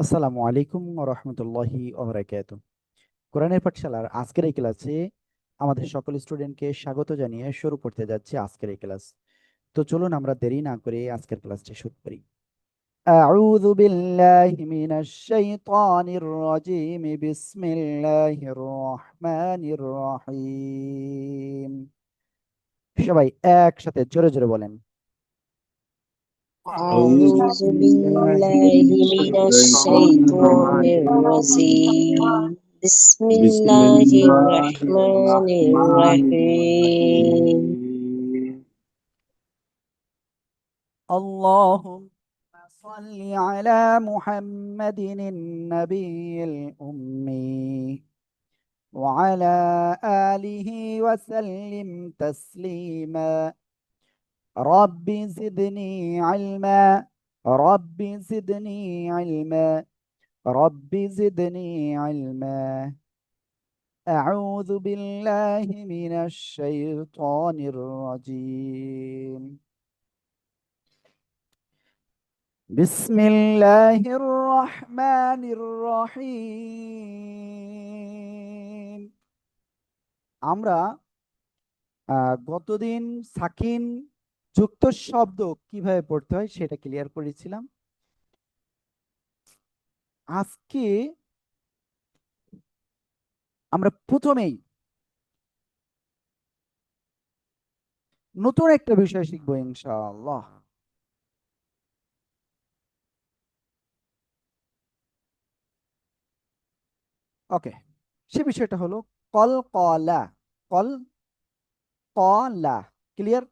আসসালামু আলাইকুম ওয়া রাহমাতুল্লাহি ওয়া বারাকাতুহু। কোরআনের পাঠশালার আজকের এই ক্লাসে আমাদের সকল স্টুডেন্টকে স্বাগত জানিয়ে শুরু করতে যাচ্ছি আজকের এই ক্লাস। তো চলুন আমরা দেরি না করে আজকের ক্লাসটি শুরু করি। আউযু বিল্লাহি মিনাশ শাইতানির রাজীম। বিসমিল্লাহির রহমানির রহিম। সবাই একসাথে জোরে জোরে বলেন। أعوذ بالله من الشيطان الرجيم بسم بسم الله الله الرحمن الرحمن الرحيم الرحيم. اللهم صل على محمد النبي الأمي وعلى آله وسلم تسليما. رب زدني علما، رب زدني علما، رب زدني علما. أعوذ بالله من الشيطان الرجيم. بسم الله الرحمن الرحيم. আমরা গতদিন সাকিন যুক্ত শব্দ কিভাবে পড়তে হয় সেটা ক্লিয়ার করেছিলাম। আজকে আমরা প্রথমেই নতুন একটা বিষয় শিখবো ইনশাআল্লাহ। ওকে, সে বিষয়টা হলো কলকলা। কল কলা, ক্লিয়ার?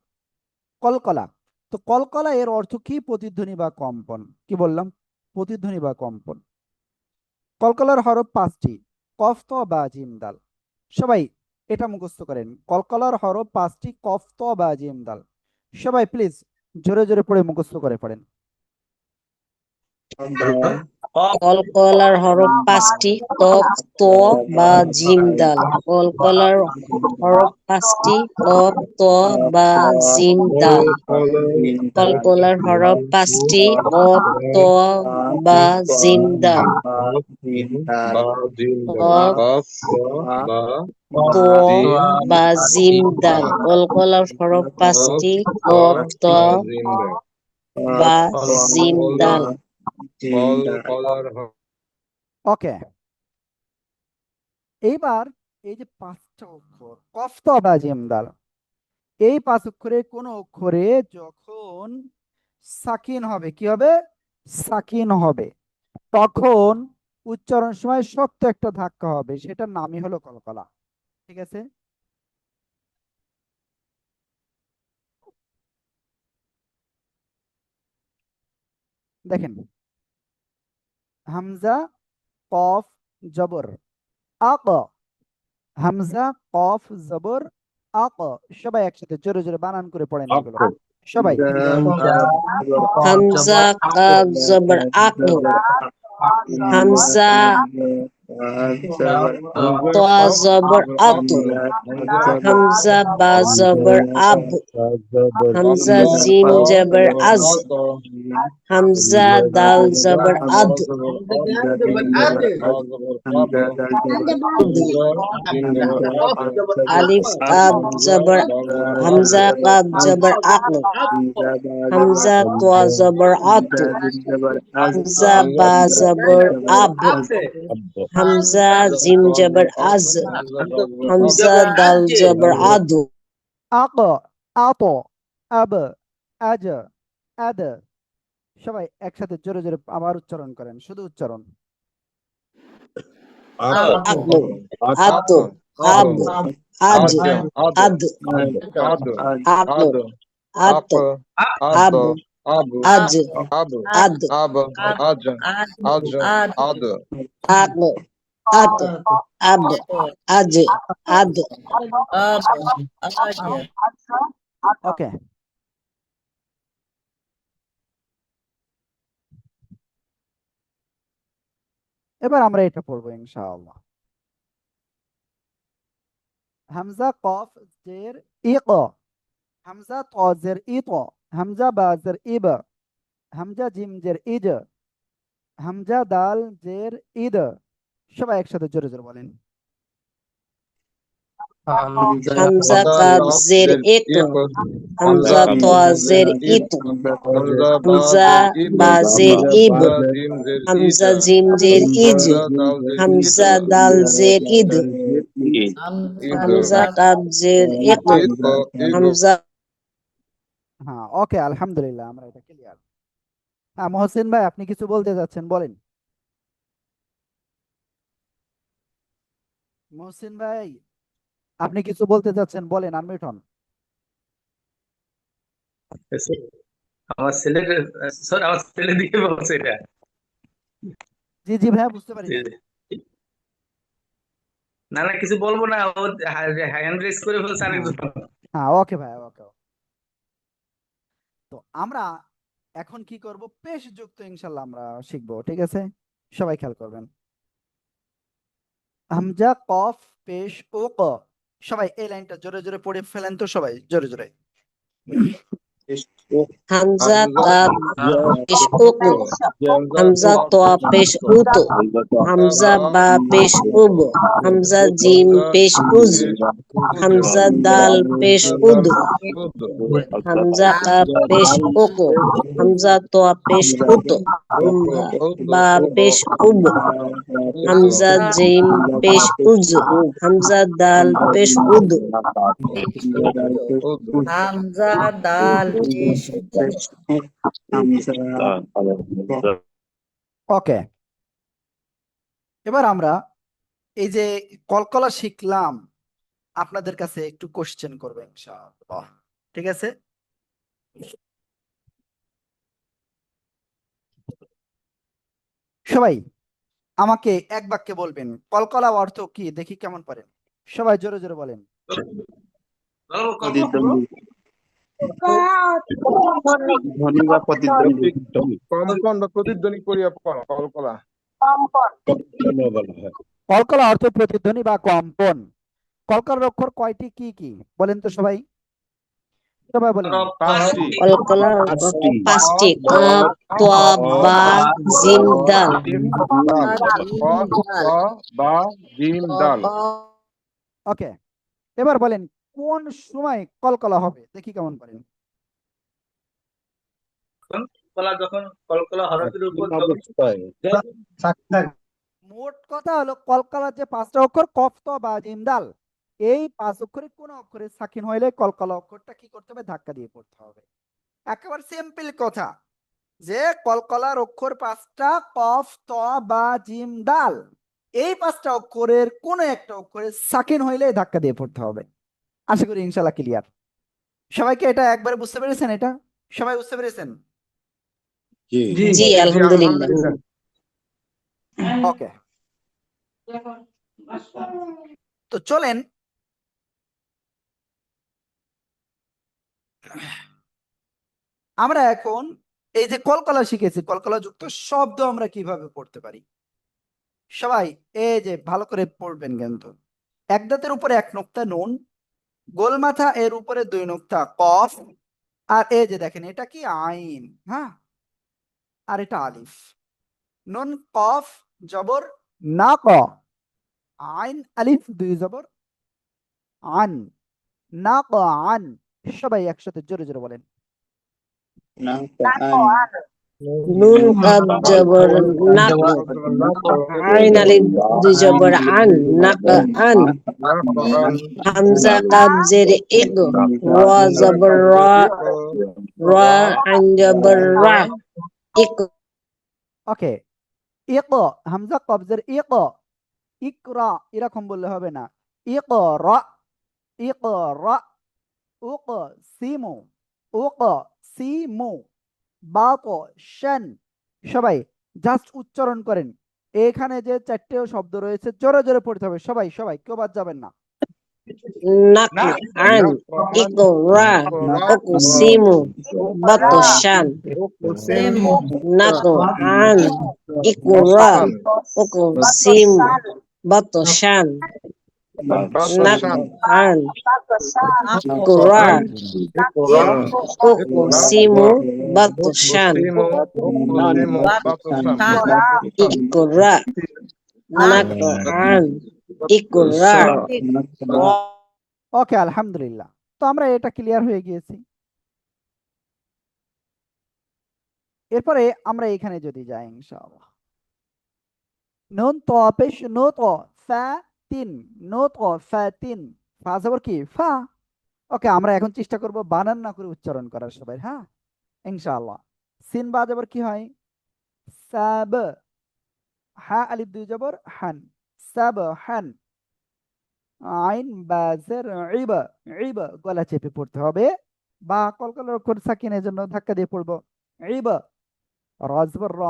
কলকলা। তো কলকলা এর অর্থ কি? প্রতিধ্বনি বা কম্পন। কি বললাম? প্রতিধ্বনি বা কম্পন। কলকলার হরফ পাঁচটি, কফ ত বা জিম দাল। সবাই এটা মুখস্থ করেন। কলকলার হরফ পাঁচটি, কফ ত বা জিম দাল। সবাই প্লিজ জোরে জোরে পড়ে মুখস্থ করে পড়েন। কলকলার হরফ পাঁচটি কফ ত বা জিম দাল। কলকলার হরফ পাঁচটি কফ ত বা জিম দাল। কলকলার হরফ পাঁচটি কফ ত বা জিম দাল। কফ ত বা জিম দাল। কলকলার হরফ পাঁচটি কফ ত বা জিম দাল। ওকে, এইবার এই যে পাঁচটা অক্ষর কফ ত বা জিম দাল, এই পাঁচ অক্ষরে কোন অক্ষরে যখন সাকিন হবে, কি হবে? সাকিন হবে, তখন উচ্চারণ সময় শক্ত একটা ধাক্কা হবে, সেটার নামই হলো কলকলা। ঠিক আছে? দেখেন, হামজা কফ জবর আক, হামজা কফ জবর আক। সবাই একসাথে জোরে জোরে বানান করে পড়েন এগুলো সবাই। হামজা কাব জবর আক। হামজা তোয়া জবর আত। হামজা বা জবর আব। হামজা জিম জবর আজ। হামজা দাল জবর আদ। আলিফ কাব জবর হামজা কাব জবর আক। হামজা তোয়া জবর আত। হামজা বা জবর আব। হামজা জিম জবর আজ। হামজা দাল জবর আদ। আক, আত, আব, আজ, আদ। সবাই একসাথে জোরে জোরে আবার উচ্চারণ করেন, শুধু উচ্চারণ। আক, আত, আব, আজ, আদ, আক, আত, আব, আজ, আদ, আক, আত, আব, আজ, আদ। ওকে, এবার আমরা এটা পড়বো ইনশাআল্লাহ। হামজা কফ জের ইক, হামজা ত জের ইত, হামজা বা জের ইব, হামজা জিম জের ইজ, হামজা দাল জের ঈদ, সবাই একসাথে জোরে জোরে বলেন। হামজা কাব জের এক, হামজা তোয়া জের ইত, হামজা বা জের ইব, হামজা জিম জের ইজ, হামজা দাল জের ইদ, হামজা কাব জের এক, হামজা। হ্যাঁ, ওকে, আলহামদুলিল্লাহ, আমরা এটা ক্লিয়ার। হ্যাঁ, মহসিন ভাই, আপনি কিছু বলতে যাচ্ছেন, বলেন। মহসিন ভাই, আপনি কিছু বলতে যাচ্ছেন, বলেন, আনমিউট হন। আমার ছেলের স্যার আমার ছেলে দিয়ে বলছে এটা। জি জি ভাইয়া, বুঝতে পারি নাই। না না কিছু বলবো না, ও হ্যান্ড রেজ করে ফেলছে হ্যাঁ আরেকজন। হ্যাঁ, ওকে ভাইয়া, ওকে। তো আমরা এখন কি করব, পেশ যুক্ত ইনশাল্লাহ আমরা শিখবো, ঠিক আছে? সবাই খেয়াল করবেন। হামজা কফ পেশ ও ক, সবাই এই লাইনটা জোরে জোরে পড়ে ফেলেন তো, সবাই জোরে জোরে। হামজা কাব পেশ উকু, হামজা তোয়া পেশ উতু, হামজা বা পেশ উব, হামজা জিম পেশ উজ, হামজা দাল পেশ উদ, হামজা কাব পেশ উকু, হামজা তোয়া পেশ উত, হামজা বা পেশ উব, হামজা জিম পেশ উজ, হামজা দাল পেশ উদ। হামজা দাল পেশ ওকে, এবার আমরা এই যে কলকলা শিখলাম, আপনাদের কাছে একটু কোশ্চেন করবো ইনশাআল্লাহ, ঠিক আছে? সবাই আমাকে এক বাক্যে বলবেন কলকলা অর্থ কি, দেখি কেমন পারেন। সবাই জোরে জোরে বলেন। ধ্বনি বা প্রতিধ্বনি কম্পন বা প্রতিধ্বনি করিয়া কলকলা। কলকলা অর্থ প্রতিধ্বনি বা কম্পন। কলকার অক্ষর কয়টি, কি কি বলেন তো সবাই, সবাই বলেন। কলকলা পাঁচটি, কাফ তোয়া বা জিম দাল। বা জিম দাল। ওকে, এবার বলেন কোন সময় কলকলা হবে, দেখি কেমন পারেন। কলা যখন কলকলা হরফের উপর মোট কথা হলো কলকলার যে পাঁচটা অক্ষর কফ ত বা জিম দাল, এই পাঁচ অক্ষরে কোন অক্ষরে সাকিন হইলে কলকলা অক্ষরটা কি করতে হবে, ধাক্কা দিয়ে পড়তে হবে। একেবারে সিম্পল কথা, যে কলকলার অক্ষর পাঁচটা, কফ ত বা জিম দাল, এই পাঁচটা অক্ষরের কোন একটা অক্ষরে সাকিন হইলে ধাক্কা দিয়ে পড়তে হবে। আশা করি ইনশাল্লাহ ক্লিয়ার। সবাইকে এটা একবারে বুঝতে পেরেছেন? এটা সবাই বুঝতে পেরেছেন? জি আলহামদুলিল্লাহ। ওকে, তো চলেন আমরা এখন এই যে কলকলা শিখেছি, কলকলা যুক্ত শব্দ আমরা কিভাবে পড়তে পারি, সবাই এই যে ভালো করে পড়বেন কিন্তু। এক দাঁতের উপরে এক নোক্তা নুন, গোল মাথা এর উপরে দুই নোক্তা কফ, আর এই যে দেখেন এটা কি আইন, হ্যাঁ, আর এটা আলিফ। নুন কফ জবর না, ক আইন আলিফ দুই জবর আন, না ক আন। সবাই একসাথে জোরে জোরে বলেন। নুন কাব জবর নাক, আইন আলিফ দুই জবর আন, নাক আন, হামজা কাব জের এক, র জবর র, র আইন জবর রা, এক। ওকে, ইক হামজা কবজের ইক, ইকরা এরকম বললে হবে না, ইকরা, ইকরা, উক সিমু, উক সিমু, বাক শান। সবাই জাস্ট উচ্চারণ করেন। এখানে যে চারটে শব্দ রয়েছে জোরে জোরে পড়তে হবে, সবাই সবাই, কেউ বাদ যাবেন না। নাক আন, ইকরা, উক সিমু, বাক শান। নাক আন, ইকরা, উক সিমু, বাক শান। Nakhan, Iqra, Iqra, Uqsimu, Batshan, Iqra, Nakhan, Iqra. ওকে, আলহামদুলিল্লাহ। তো আমরা এটা ক্লিয়ার হয়ে গিয়েছি। এরপরে আমরা এখানে যদি যাই ইনশাআল্লাহ, নুন ত পেশ নো ত ফা তিন, নো ত ফা তিন, ফা জবর কি ফা। ওকে, আমরা এখন চেষ্টা করব বানান না করে উচ্চারণ করার সবাই, হ্যাঁ ইনশাআল্লাহ। সিন বা জবর কি হয় সাব, হা আলিফ দুই জবর হান, সাব হান, আইন বা জের ইবা, ইবা গলা চেপে পড়তে হবে, বা কলকলার অক্ষর সাকিনের জন্য ধাক্কা দিয়ে পড়বো ইবা। র জবর র,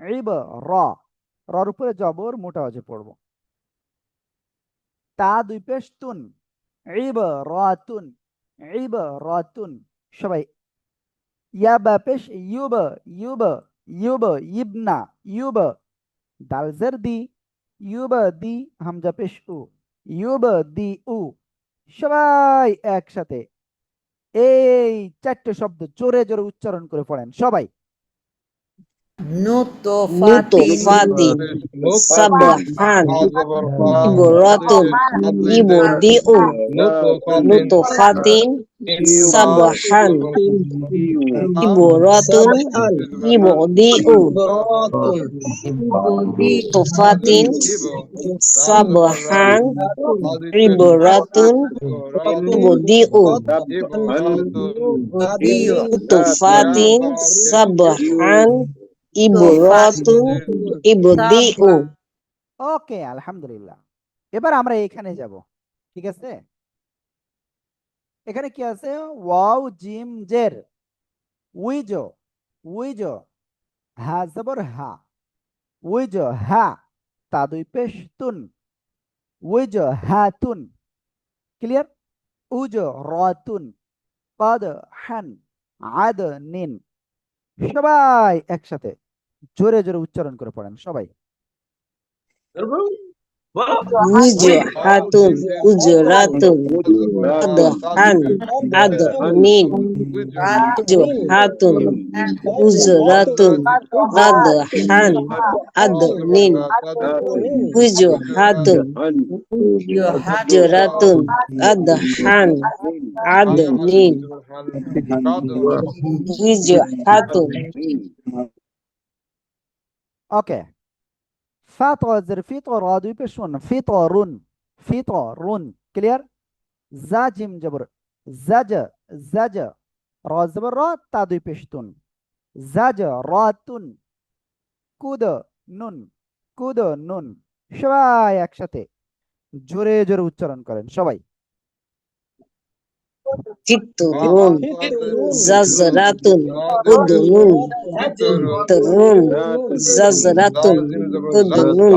ইবা র, রর উপরে জবর মোটা অজে পড়বো। তা দুই পেশ তুন, ইবা রাতুন, ইবা রাতুন। সবাই ইয়া বা পেশ ইউবা, ইউবা, ইউবা ইবনা, ইউবা দাল জের দি, ইউবা দি হামজা পেশ উ, ইউবা দি উ। সবাই একসাথে এই চারটে শব্দ জোরে জোরে উচ্চারণ করে পড়েন সবাই। Nutfatin, Sabhan, Iburatun, Ibudiu, Nutfatin, Sabhan, Iburatun, Ibudiu, Nutfatin, Sabhan, Iburatun, Ibudiu, Nutfatin, Sabhan, Iburatun, Ibudiu. ওকে, আলহামদুলিল্লাহ। এবার আমরা এখানে যাব, ঠিক আছে। এখানে কি আছে ওয়াও জিম জের, উইজো, উইজো, হা জবর হা, উইজো হা, তা দুই পেশ তুন, উইজো হা তুন। ক্লিয়ার। উজো রাতুন, কদ হান, আদ নিন। সবাই একসাথে জোরে জোরে উচ্চারণ করে পড়েন সবাই। Wujuhatun, Ujuratun, Adhan, Adnin, Wujuhatun, Ujuratun, Adhan, Adnin, Wujuhatun, Ujuratun, Adhan, Adnin, Wujuhatun. ওকে, ফাতর ফিতর দুই পেশ শুন, ফিতরুন, ফিতরুন। ক্লিয়ার। জা জিম জবর জাজ, জাজ, র জবর র, তা দুই পেশ তুন, জাজ রাতুন, কুদ নুন, কুদ নুন। সবাই একসাথে জোরে জোরে উচ্চারণ করেন সবাই। Fitrun, Zazratun, Udunun, Fitrun, Zazratun, Udunun,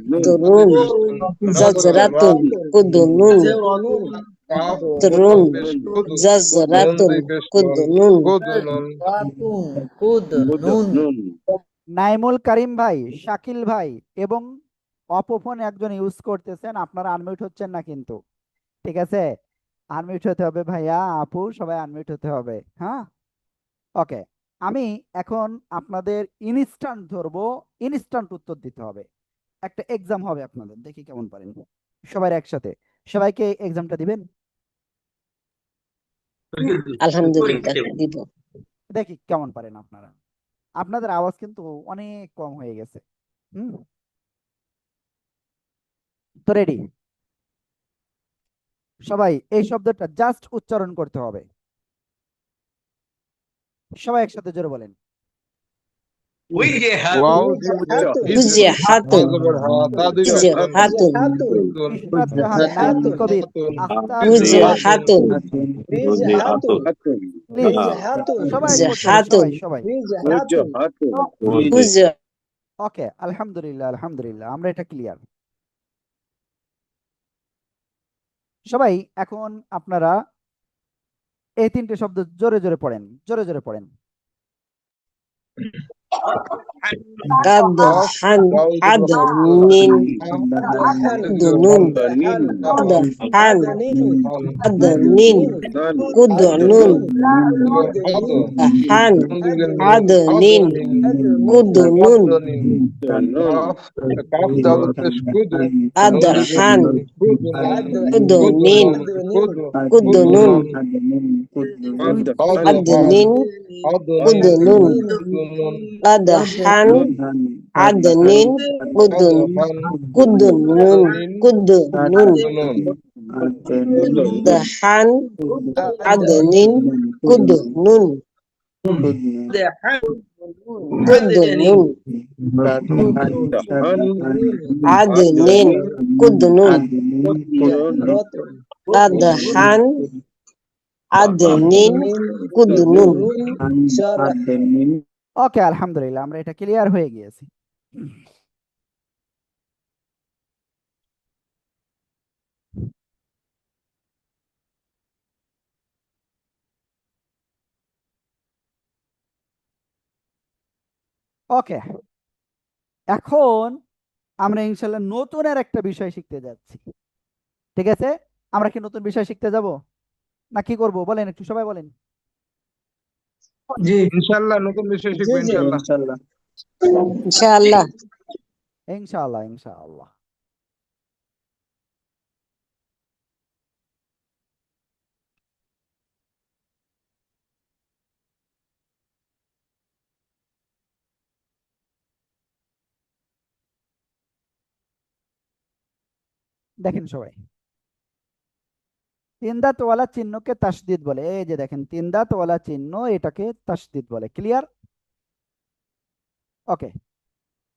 Fitrun, Zazratun, Udunun, Fitrun, Zazratun, Udunun. Naimul করিম ভাই, শাকিল ভাই এবং অপোফোন একজন ইউজ করতেছেন, আপনারা আনমিউট হচ্ছেন না কিন্তু, ঠিক আছে। আনমিউট হতে হবে ভাইয়া, আপু সবাই আনমিউট হতে হবে, হ্যাঁ। ওকে, আমি এখন আপনাদের ইনস্ট্যান্ট ধরবো, ইনস্ট্যান্ট উত্তর দিতে হবে। একটা এক্সাম হবে আপনাদের, দেখি কেমন পারেন সবাই একসাথে। সবাইকে এক্সামটা দিবেন, আলহামদুলিল্লাহ দিব। দেখি কেমন পারেন আপনারা। আপনাদের আওয়াজ কিন্তু অনেক কম হয়ে গেছে। তো রেডি সবাই, এই শব্দটা জাস্ট উচ্চারণ করতে হবে। সবাই একসাথে জোরে বলেন। Wujuhatun, Wujuhatun, Ishrat Jahan, Naimul Kabir, Akhtar Wujuhatun, please সবাই পড়তে হবে, Wujuhatun, সবাই সবাই। Wujuh. ওকে, আলহামদুলিল্লাহ আলহামদুলিল্লাহ, আমরা এটা ক্লিয়ার। সবাই এখন আপনারা এই তিনটে শব্দ জোরে জোরে পড়েন, জোরে জোরে পড়েন। Qadhan adnin dunun qadhan adnin kudnun qadhan adnin kudnun qadhan kudnin kudnun adnin kudnun qadhan adnin kudnun qadhan adnin kudnun kudnun adnin kudnun qadhan adnin kudnun ওকে, আলহামদুলিল্লাহ, আমরা এটা ক্লিয়ার হয়ে গিয়েছি। ওকে, এখন আমরা ইনশাল্লাহ নতুন আর একটা বিষয় শিখতে যাচ্ছি। ঠিক আছে, আমরা কি নতুন বিষয় শিখতে যাব না কি করব বলেন, একটু সবাই বলেন। জি ইনশাআল্লাহ নতুন বিষয় শিখবো ইনশাআল্লাহ। ইনশাআল্লাহ ইনশাআল্লাহ ইনশাআল্লাহ। দেখেন সবাই, তিন দাঁতওয়ালা চিহ্নকে তাসদিদ বলে। এই যে দেখেন, তিন দাঁতওয়ালা চিহ্ন, এটাকে তাসদিদ বলে। ক্লিয়ার? ওকে,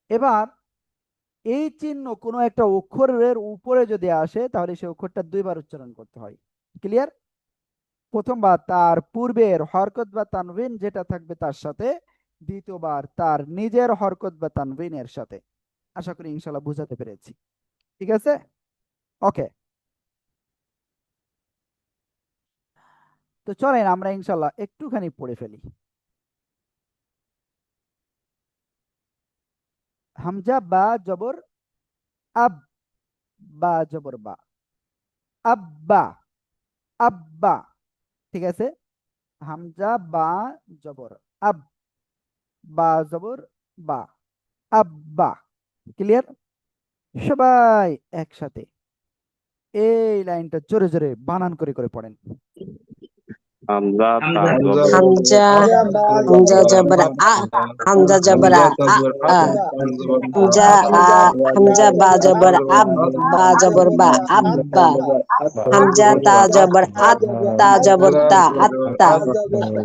এবার এই চিহ্ন কোনো একটা অক্ষরের উপরে যদি আসে তাহলে সেই অক্ষরটা দুইবার উচ্চারণ করতে হয়। ক্লিয়ার? প্রথমবার তার পূর্বের হরকত বা তানবিন যেটা থাকবে তার সাথে, দ্বিতীয়বার তার নিজের হরকত বা তানবিনের সাথে। আশা করি ইনশাল্লাহ বুঝাতে পেরেছি। ঠিক আছে? ওকে, তো চলেন আমরা ইনশাল্লাহ একটুখানি পড়ে ফেলি। হামজা বা জবর আব, বা জবর বা, আব্বা, আব্বা। ঠিক আছে, হামজা বা জবর আব, বা জবর বা, আব্বা। ক্লিয়ার? সবাই একসাথে এই লাইনটা জোরে জোরে বানান করে করে পড়েন। হামজা হামজা হামজা জবর আ হামজা জবর আ আ হামজা আ হামজা বা জবর আব বা জবর বা আব্বা হামজা তা জবর আত তা জবর তা আত্তা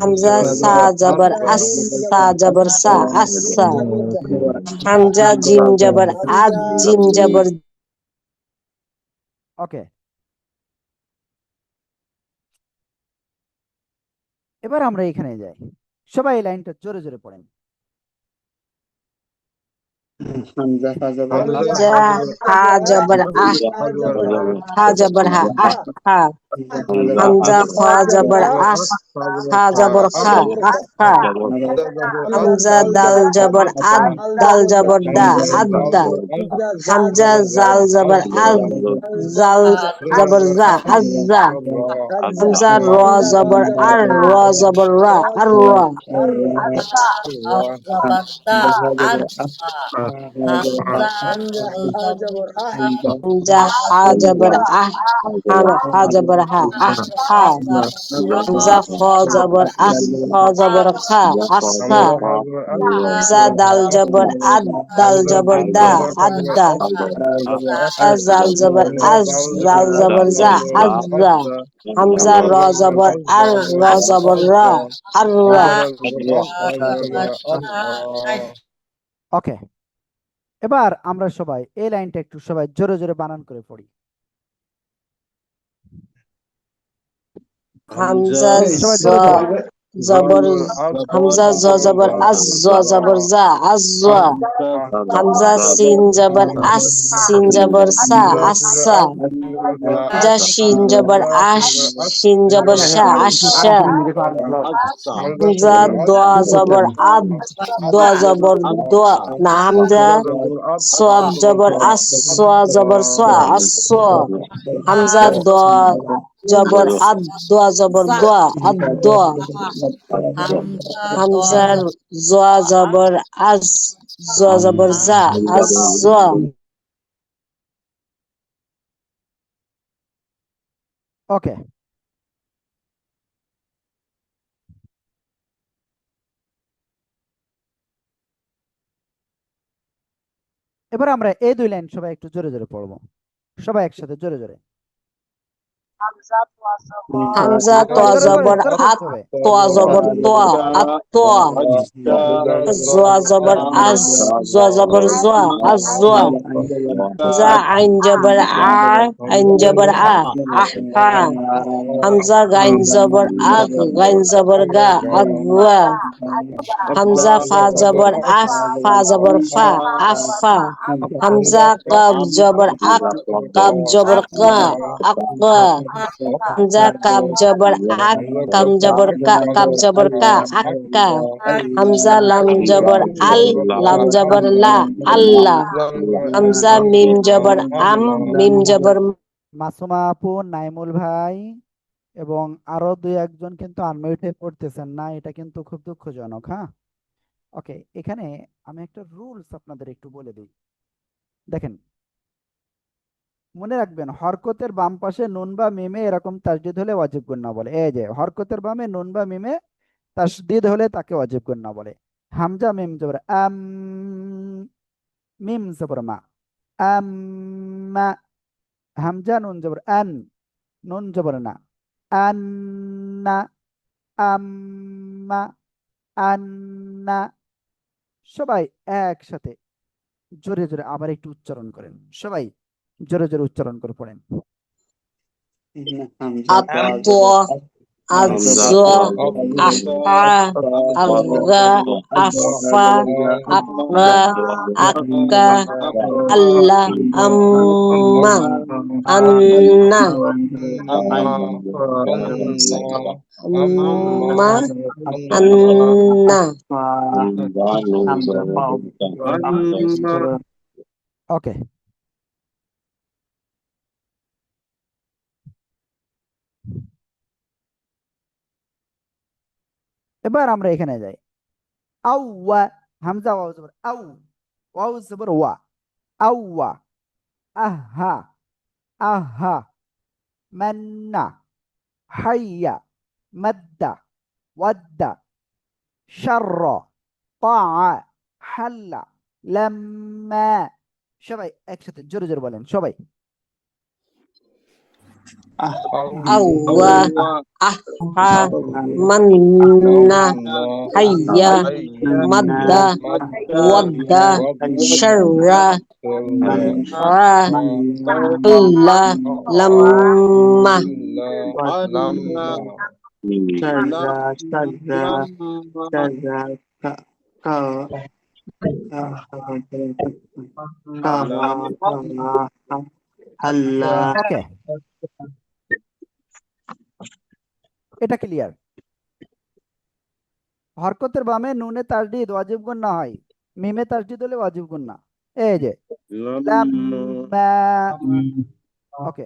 হামজা সা জবর আস সা জবর সা আস্সা হামজা জিম জবর আদ জিম জবর ওকে, এবার আমরা এখানে যাই। সবাই এই লাইনটা জোরে জোরে পড়েন। হামজা হা জবর আহ হা জবর হা আহ হা হামজা খ জবর আস হা জবর খা আহ খা হামজা দাল জবর আদ দাল জবর দা আদ্দা হামজা জাল জবর আজ জাল জবর জা আজ্জা হামজা র জবর আর র জবর রা আর রা আফজাবাদা আজহা হামজা জবর হামজা হা জবর আহ হা জবর হা আহ হা হামজা খ জবর আস খ জবর খা আখা হামজা দাল জবর আদ দাল জবর দা আদ্দা জাল জবর আজ জাল জবর জা আজ্জা হামজা র জবর আর র জবর রা আর রা ওকে, এবার আমরা সবাই এই লাইনটা একটু সবাই জোরে জোরে বানান করে পড়ি। হামজা সবাই জ জোরে জোরে জবর হামজা জ জবর আজ জ জবর জা আজ্জা হামজা সিন জবর আস সিন জবর সা আসসা হামজা শিন জবর আশ শিন জবর শা আশা হামজা দোয়া জবর আদ দোয়া জবর দোয়া না হামজা সোয়াদ জবর আস সোয়া জবর সোয়া আসসোয়া হামজা দোয়া জবর আদ দোয়া জবর দোয়া আদ দোয়া হামজার জোয়া জবর আজ জোয়া জবর জা আজ জোয়া ওকে, এবার আমরা এই দুই লাইন সবাই একটু জোরে জোরে পড়বো, সবাই একসাথে জোরে জোরে। হামজা তোয়া জোরে জবর জোরে আত পড়তে হবে। তোয়া জবর তোয়া আত তোয়া জোয়া জবর আজ জোয়া জবর জোয়া আজ জোয়া হামজা আইন জবর আ আইন জবর আ আহা হামজা গাইন জবর আগ গাইন জবর গা আগওয়া হামজা ফা জবর আফ ফা জবর ফা আফা হামজা কাব জবর আক কাব জবর কা আকা হামজা কাব জবর আক কাম জবর কা কাব জবর কা আক্কা হামজা লাম জবর আল লাম জবর লা আল্লাহ হামজা মিম জবর আম মিম জবর মাসুমা আপু, নাইমুল ভাই এবং আরো দুই একজন কিন্তু আনমিউটে পড়তেছেন না, এটা কিন্তু খুব দুঃখজনক। হ্যাঁ, ওকে, এখানে আমি একটা রুলস আপনাদের একটু বলে দিই। দেখেন, মনে রাখবেন, হরকতের বাম পাশে নুন বা মিমে এরকম তাসদিদ হলে ওয়াজিব গুন্না বলে। এই যে হরকতের বামে নুন বা মিমে তাসদিদ হলে তাকে ওয়াজিব গুন্না বলে। হামজা মিম জবর আম, মিম জবর মা, আম্মা। হামজা নুন জবর আন, নুন জবর না, আন্না, আম্মা, আন্না। সবাই একসাথে জোরে জোরে আবার একটু উচ্চারণ করেন, সবাই জোরে জোরে উচ্চারণ করে পড়েন। আত্তোয়া আজ্জা আহা আগা আফা আকা আক্কা আল্লাহ আম্মা আন্না আম্মা আন্না ওকে, এবার আমরা এখানে যাই। আউয়া, হামজা ওয়াও জবর আউ, ওয়াও জবর ওয়া, আউয়া। আহা, আহা। মান্না, হাইয়া, মাদ্দা, ওয়াদ্দা। শাররা, তাআ, হাল্লা, লাম্মা। সবাই একসাথে জোরে জোরে বলেন, সবাই। আউয়া আহা মান্না হাইয়া মাদ্দা ওয়াদ্দা শাররা আল্লা লাম্মা ওকে, এটা ক্লিয়ার। হরকতের বামে নুনে তাসদিদ ওয়াজিব গুন্না হয়, মিমে তাসদিদ হলে ওয়াজিব গুন্না। এই যে লাম্মা। ওকে,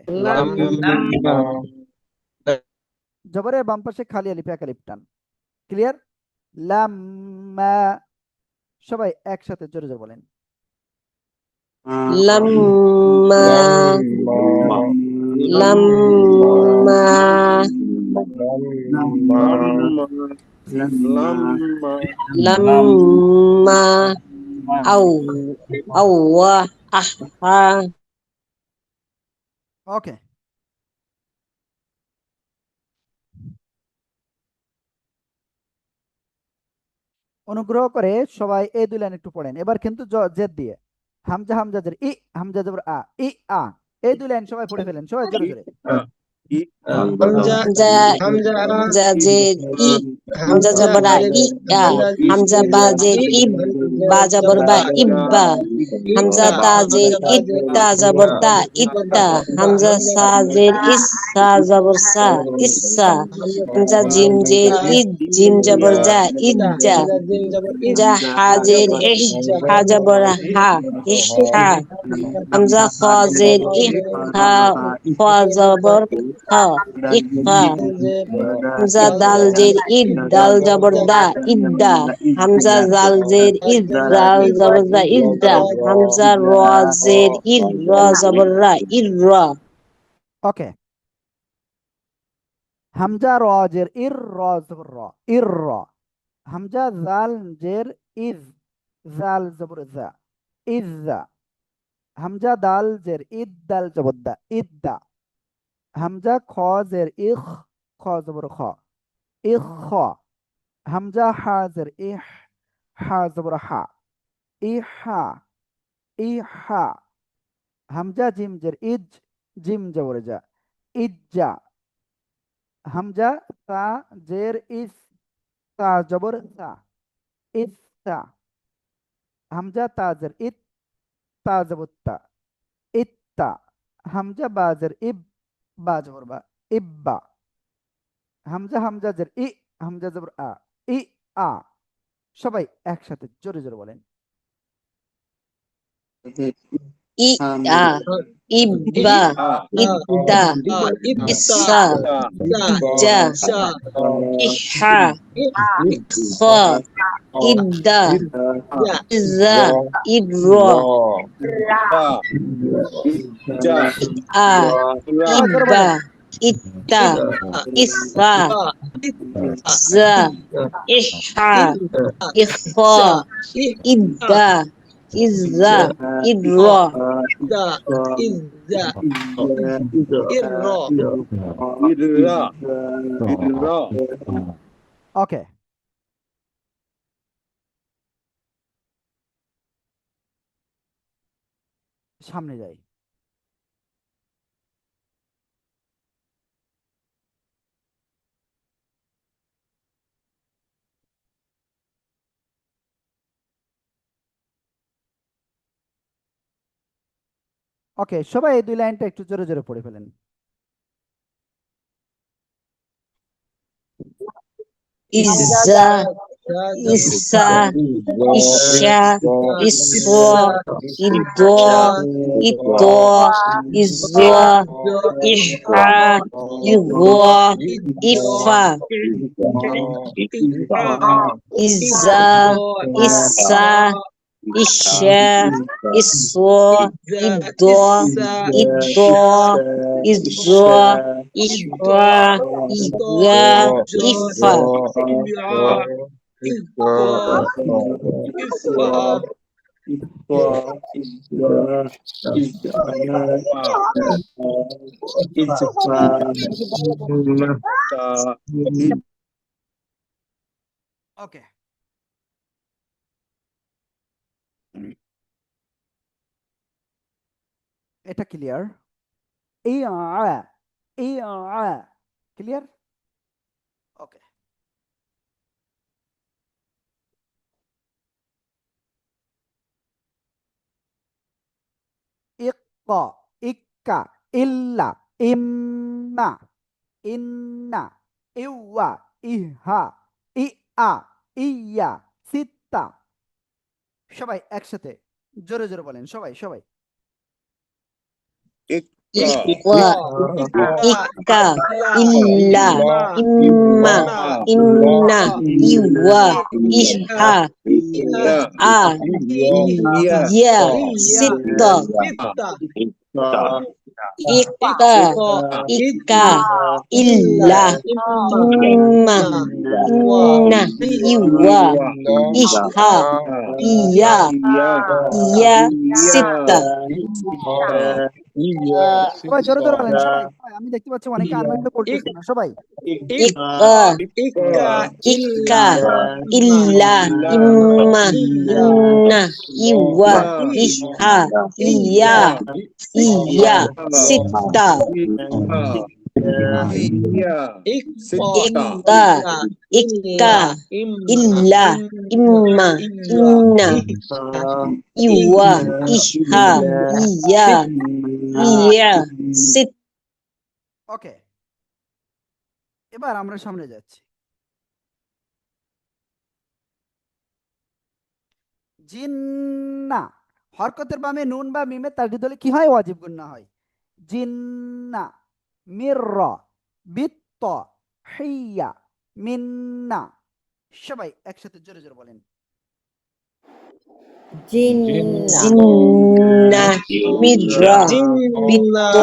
জবরের বাম পাশে খালি আলিফ এক আলিফ টান, ক্লিয়ার। লাম্মা। সবাই একসাথে জোরে জোরে বলেন। লাম্মা লাম্মা লাম্মা আউ আউয়া আহা ওকে, অনুগ্রহ করে সবাই এই দুই লাইন একটু পড়েন। এবার কিন্তু জেদ দিয়ে হামজা হামজা জের ই, হামজা জবর আ, ই আ। এই দুই লাইন সবাই পড়ে ফেলেন, সবাই জোরে জোরে। হামজা হামজা জের ই হামজা জবরা ই আ হামজা বা জের ইব বা জবর বা ইব্বা হামজা তা জের ইত্তা জবর তা ইত্তা হামজা সা জের ইস সা জবর সা ইসসা হামজা জিম জের ইদ জিম জবর জা ইজ্জা যা হা জের ইশ হা জবর হা ইশহা হামজা খ জের ইখ হা খ জবর খ ইকফা হামজা দাল জের ইদ দাল জবর দা ইদ্দা হামজা জাল জের ইদ জাল জবর দা ইদ্দা হামজা র জের ইর র জবর রা ইর র ওকে, হামজা র জের ইর র জবর র ইর র। হামজা জাল জের ইজ জাল জবর জা ইজ্জা। হামজা দাল জের ইদ দাল জবর দা ইদ্দা। হামজা খ জের ইখ খ জবর খ ইখ খ। হামজা হা জের ইহ হা জবর হা ইহা ইহা। হামজা জিম জের ইজ জিম জবর জা ইজ্জা। হামজা তা জের ইস তা জবর সা ইসা। হামজা তা জের ইত তা জবর তা ইত্তা। হামজা বা জের ইব বা জবর বা ইব্বা। হামজা হামজা জের ই হামজা জবর আ ই আ। সবাই একসাথে জোরে জোরে বলেন। ই আ ইব্বা ইদ্দা ইসা ইজ্জা ইহা ইখ ইদ্দা ইজ্জা ইব্র আ ইব্বা ইত্তা ইসা জা ইহা ইখফা ইদ্দা ইজ্জা ইব্র ওকে, সামনে যাই। ওকে, সবাই এই দুই লাইনটা একটু জোরে জোরে পড়ে ফেলেন। ইজ্জা ইসা ইশা ইসো ইদ ইত ইজ ইহা ইগো ইফা ইজা ইসা ইশা ইসো ইদ ইত ইজো ইহা ইগা ইফা ওকে, এটা ক্লিয়ার? এই ক্লিয়ার? ওকে, ইক্কা ইক্কা ইল্লা ইম্মা ইন্না ইওয়া ইহা ইআ ইয়া সিত্তা। সবাই একসাথে জোরে জোরে বলেন, সবাই সবাই। ইক্কা ইক্কা ইল্লা ইম্মা ইন্না ইওয়া ইহা আ ইয়া সিত্তা ইক্কা ইক্কা ইল্লা ইম্মা ইন্না ইওয়া ইহা ইয়া ইয়া সিত্তা। সবাই জোরে জোরে বলেন, সবাই সবাই। আমি দেখতে পাচ্ছি অনেকে আনমিউট করতেছে না, সবাই। ইক্কা ইক্কা ইল্লা ইম্মা ইন্না ইওয়া ইহা ইয়া ইয়া সিত্তা। إكتا إكا إلا إما إنا إوا إشها إيا إيا ست ওকে, এবার আমরা সামনে যাচ্ছি। জিন্না হরকতের বামে নুন বা মিমে তাসদীদ হলে কি হয়? ওয়াজিব গুন্না হয়। জিন্না মিরর বিত্ত হিয়া মিন্না। সবাই একসাথে জোরে জোরে বলেন। জিন্না জিন্না মিররা বিত্ত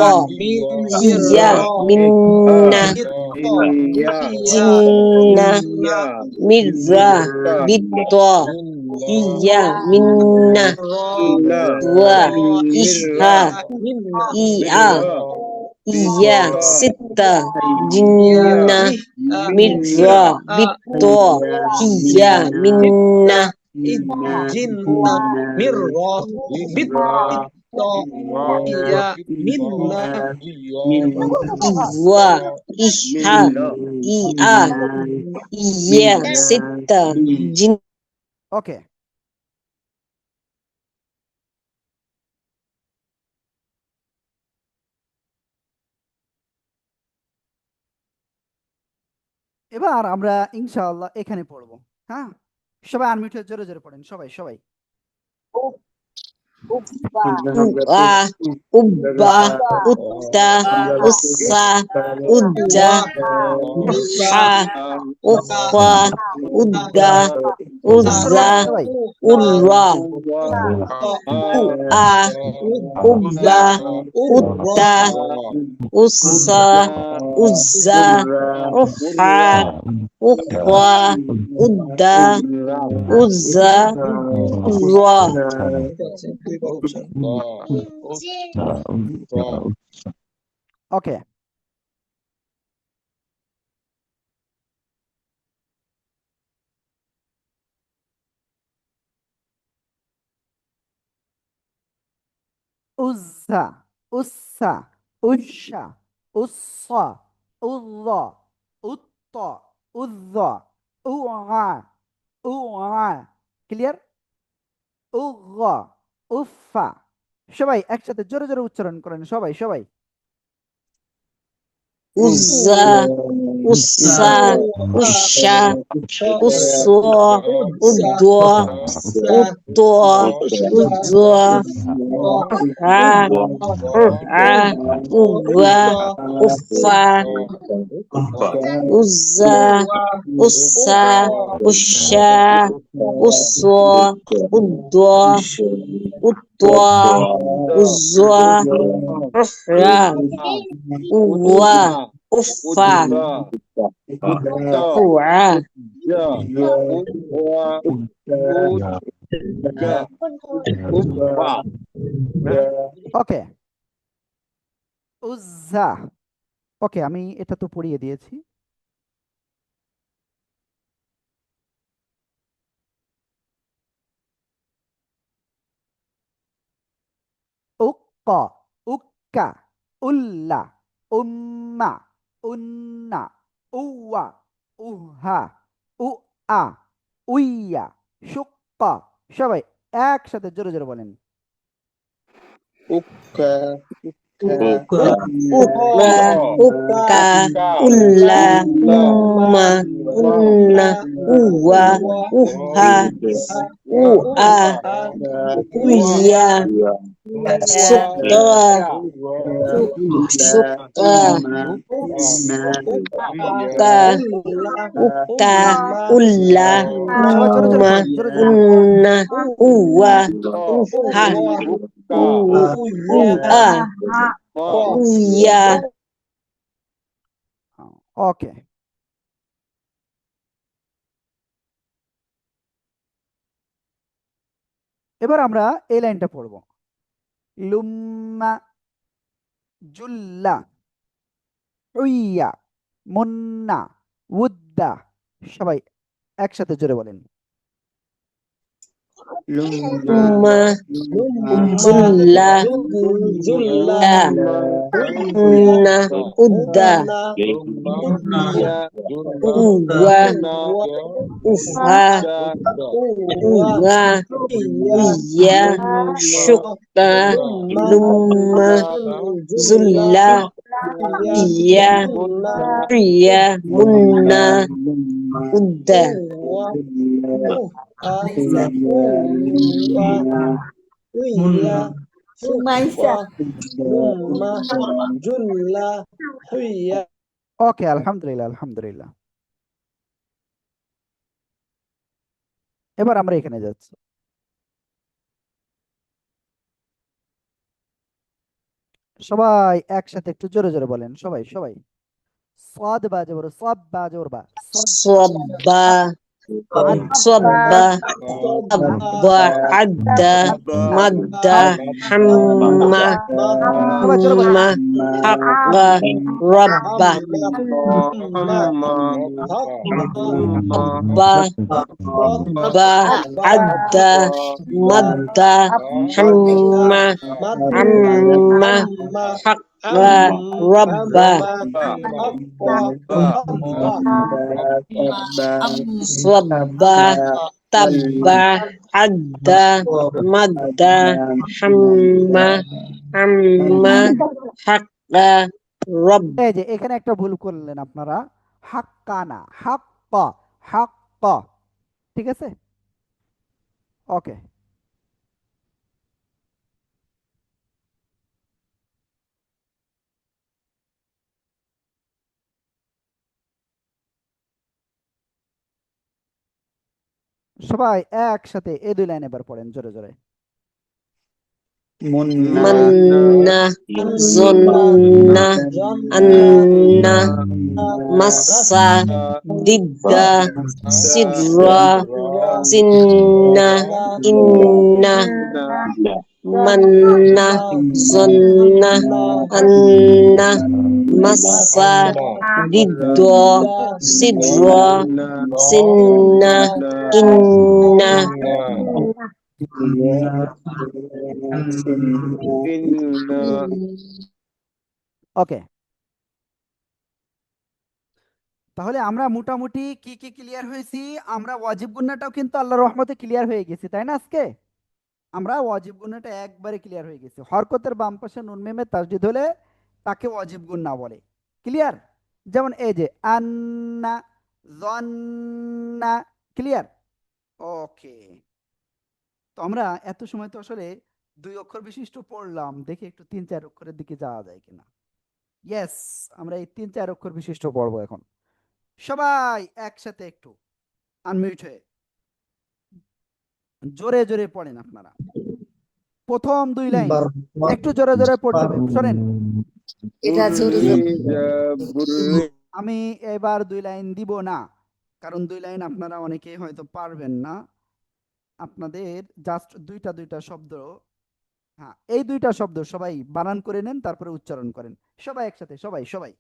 হিয়া মিন্না জিন্না মিররা বিত্ত হিয়া মিন্না ওয়া ইশহা ইয়া ইয়া সিত্তা জিন্না মিররা বিত্ত হিয়া মিন্না জিন্না মিররা বিত্ত হিয়া মিন্না ইওয়া ইশহা ইয়া ইয়া সিত্তা জিন ওকে, এবার আমরা ইনশাআল্লাহ এখানে পড়বো। হ্যাঁ, সবাই আনমিউট হয়ে জোরে জোরে পড়েন। সবাই সবাই উআ উব্বা উত্তা উসা উজ্জা উহা উফা উদ্দা উজ্জা সবাই উররা উআ উব্বা উত্তা উসা উজ্জা উহা উফা উদ্দা উজ্জা উররা ওকে, উজ্জা উসা উশা উসা উল্লা উত্ত উজ্জা উআ উআ। ক্লিয়ার? উগা উফা। সবাই একসাথে জোরে জোরে উচ্চারণ করেন। সবাই সবাই উজ্জা উসা উশা উসওয়া উদ্দোয়া উত্তোয়া উজ্জোয়া উহা উহা উগা উফা উজ্জা উসা উশা উসওয়া উদ্দোয়া উত্তোয়া উজ্জোয়া উহরা উওয়া উফা উআ ওকে, উজ্জা। ওকে, আমি এটা তো পড়িয়ে দিয়েছি। উক্কা উক্কা উল্লা উম্মা উন্না উওয়া উহা উআ উইয়া শুক্কা। সবাই একসাথে জোরে জোরে বলেন। উকরা উক্কা উল্লা উম্মা উন্না উওয়া উহা উআ উইয়া সুক্রা সুক্রা উক্কা উক্কা উল্লা সবাই জোরে জোরে উম্মা পড়েন, জোরে জোরে। উন্না উওয়া উহা উআ উইয়া। ওকে, এবার আমরা এই লাইনটা পড়ব। লুম্মা জুল্লা উইয়া মুন্না উদ্দা। সবাই একসাথে জোরে বলেন। lumma lumma zulla zulla la huyya unna udda udda uwa uwa ufa uwa uwa iya uyya shukka lumma lumma zulla zulla iya unna priya munna udda uwa uha uwa uyya shukwa lumma julla huyya ওকে, আলহামদুলিল্লাহ, আলহামদুলিল্লাহ। এবার আমরা এখানে যাচ্ছি। সবাই একসাথে একটু জোরে জোরে বলেন, সবাই সবাই। সাদ বা জবর সাব বা জবর বা صبا আদ صبا sabba أبا عدى مدى حمى সবাই জোরে বলেন। حمى حق رب أبا با عدى مدى حمى عمى حق رب صبا تبع عدى مدى حمى عمى حق رب এই যে এখানে একটা ভুল করলেন আপনারা, হাক্কানা, হাক্ক, হাক্ক, ঠিক আছে? ওকে, সবাই একসাথে এই দুই লাইন এবার পড়েন জোরে জোরে। منا زنا أنا مسا ضد سدرا سنا إنا منا زنا أنا مسا ضد سدرا سنا إنا ওকে, তাহলে আমরা মোটামুটি কি কি ক্লিয়ার হয়েছি? আমরা ওয়াজিব গুন্নাটাও কিন্তু আল্লাহর রহমতে ক্লিয়ার হয়ে গেছি, তাই না? আজকে আমরা ওয়াজিব গুন্নাটা একবারে ক্লিয়ার হয়ে গেছি। হরকতের বাম পাশে নুন মিমে তাসদিদ হলে তাকে ওয়াজিব গুন্না বলে। ক্লিয়ার? যেমন এই যে আন্না, জন্না, ক্লিয়ার? ওকে, তো আমরা এত সময় তো আসলে 2 অক্ষর বিশিষ্ট পড়লাম, দেখি একটু 3-4 অক্ষরের দিকে যাওয়া যায় কিনা। ইয়েস, আমরা এই 3-4 অক্ষর বিশিষ্ট পড়বো এখন। সবাই একসাথে একটু আনমিউট হয়ে জোরে জোরে পড়েন আপনারা। প্রথম 2 লাইন একটু জোরে জোরে পড়তে হবে, শোনেন। এটা জোরে জোরে আমি এবার 2 লাইন দিব না, কারণ 2 লাইন আপনারা অনেকেই হয়তো পারবেন না। আপনাদের জাস্ট দুইটা দুইটা শব্দ, হ্যাঁ এই দুইটা শব্দ সবাই বানান করে নেন, তারপরে উচ্চারণ করেন সবাই একসাথে, সবাই সবাই।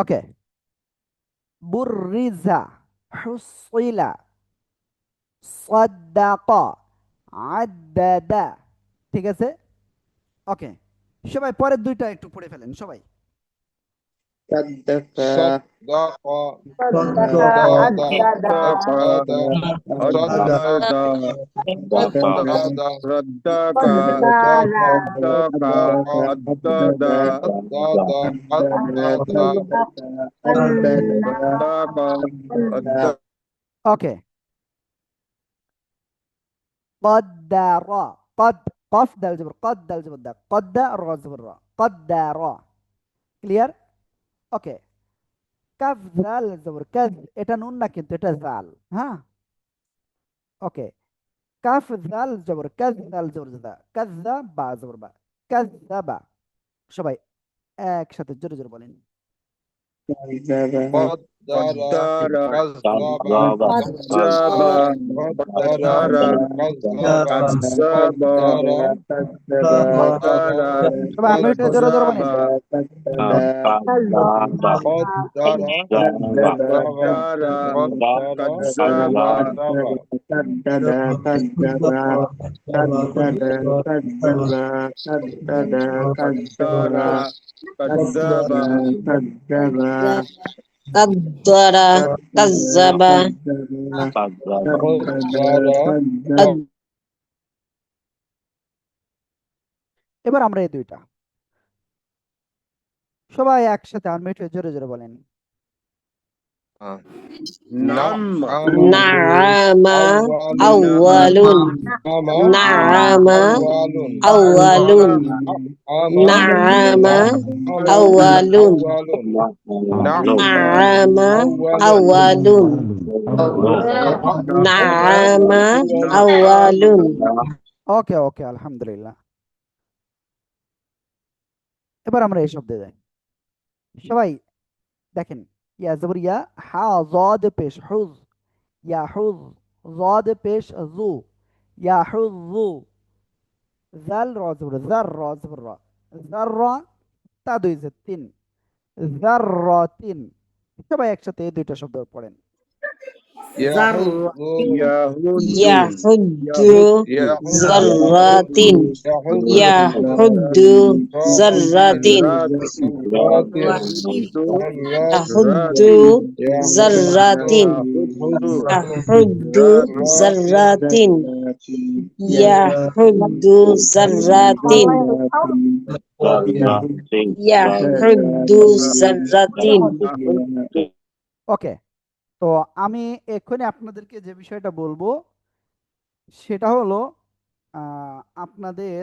ওকে, বুররিজা, হুসিলা, সাদ্দাকা, আদ্দাদা, ঠিক আছে? ওকে, সবাই পরের দুইটা একটু পড়ে ফেলেন সবাই। ওকে, قدر، قد، قف دال جبر قد دال جبر دا قدر را جبر را قدر، ক্লিয়ার? ওকে, কাফ জাল জবর কাজ, এটা নুন না কিন্তু এটা জাল, হ্যাঁ? ওকে, কাফ জাল জবর কাজ, জাল জবর জদা, কাজ্জা বা জবর বা, কাজ্জাবা, সবাই একসাথে জোরে জোরে বলেন। قدر كذب كذب قدر كذب قدر সবাই আনমিউট হয়ে জোরে জোরে বলেন। قدر কাদ্দারা কাজ্জাবা কাদ- এবার আমরা এই দুইটা সবাই একসাথে আনমিউট হয়ে জোরে জোরে বলেন। نعم নাআমা আউয়ালুন নাআমা আউয়ালুন নাআমা আউয়ালুন নাআমা আউয়ালুন নাআমা আউয়ালুন। ওকে ওকে, আলহামদুলিল্লাহ। এবার আমরা এই শব্দে যাই। সবাই দেখেন, ইয়া জবর ইয়া, হা যদ পেশ হুজ, ইয়া হুজ, যদ পেশ জু, ইয়া হুজু, জাল র জবর জার, র জবর র, জার র, তা দুই যে তিন, জার র তিন। সবাই একসাথে এই দুইটা শব্দ পড়েন। ইয়াহুদ্দু জাররাতিন ইয়াহুদ্দু জাররাতিন ইয়াহুদ্দু জাররাতিন ইয়াহুদ্দু জাররাতিন ইয়াহুদ্দু জাররাতিন ইয়াহুদ্দু জাররাতিন। ওকে, তো আমি এক্ষুনি আপনাদেরকে যে বিষয়টা বলবো সেটা হলো আপনাদের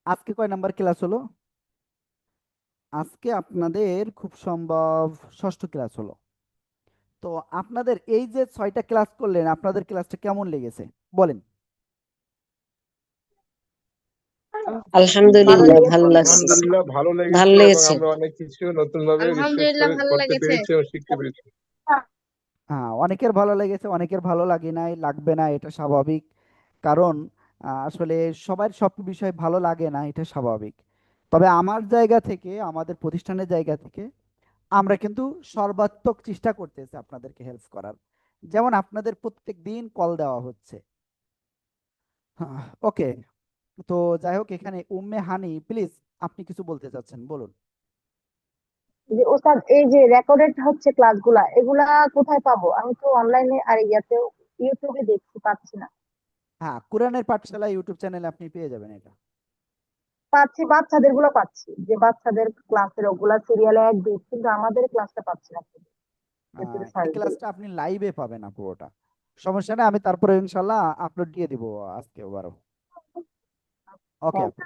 আজকে কয় নাম্বার ক্লাস হলো? আজকে আপনাদের খুব সম্ভব ষষ্ঠ ক্লাস হলো। তো আপনাদের এই যে 6টা ক্লাস করলেন, আপনাদের ক্লাসটা কেমন লেগেছে বলেন? আলহামদুলিল্লাহ, ভালো লাগছে, আলহামদুলিল্লাহ ভালো ভালো লেগেছে এবং লেগেছে। আমরা অনেক কিছু নতুন ভাবে রিফ্রেশ আলহামদুলিল্লাহ ভালো করতে লেগেছে। পেরেছি এবং শিখতে পেরেছি। হ্যাঁ, অনেকের ভালো লেগেছে, অনেকের ভালো লাগে নাই, লাগবে না, এটা স্বাভাবিক। কারণ আসলে সবার সব বিষয় ভালো লাগে না, এটা স্বাভাবিক। তবে আমার জায়গা থেকে, আমাদের প্রতিষ্ঠানের জায়গা থেকে আমরা কিন্তু সর্বাত্মক চেষ্টা করতেছি আপনাদেরকে হেল্প করার। যেমন আপনাদের প্রত্যেক দিন কল দেওয়া হচ্ছে। ওকে, তো যাই হোক, এখানে উম্মে হানি, প্লিজ আপনি কিছু বলতে চাচ্ছেন, বলুন। যে ওস্তাদ, এই যে রেকর্ডেড হচ্ছে ক্লাসগুলা, এগুলা কোথায় পাবো? আমি তো অনলাইনে আর ইয়াতেও ইউটিউবে দেখছি, পাচ্ছি না। হ্যাঁ, কোরআনের পাঠশালা ইউটিউব চ্যানেলে আপনি পেয়ে যাবেন এটা। পাচ্ছি, বাচ্চাদের গুলো পাচ্ছি, যে বাচ্চাদের ক্লাসের ওগুলা সিরিয়ালে 1 2, কিন্তু আমাদের ক্লাসটা পাচ্ছি না ইউটিউবে এই সার্চ দিলে। ক্লাসটা আপনি লাইভে পাবেন না পুরোটা। সমস্যা নেই, আমি তারপরে ইনশাল্লাহ আপলোড দিয়ে দিব আজকে আবারও। ওকে হ্যাঁ। আপু,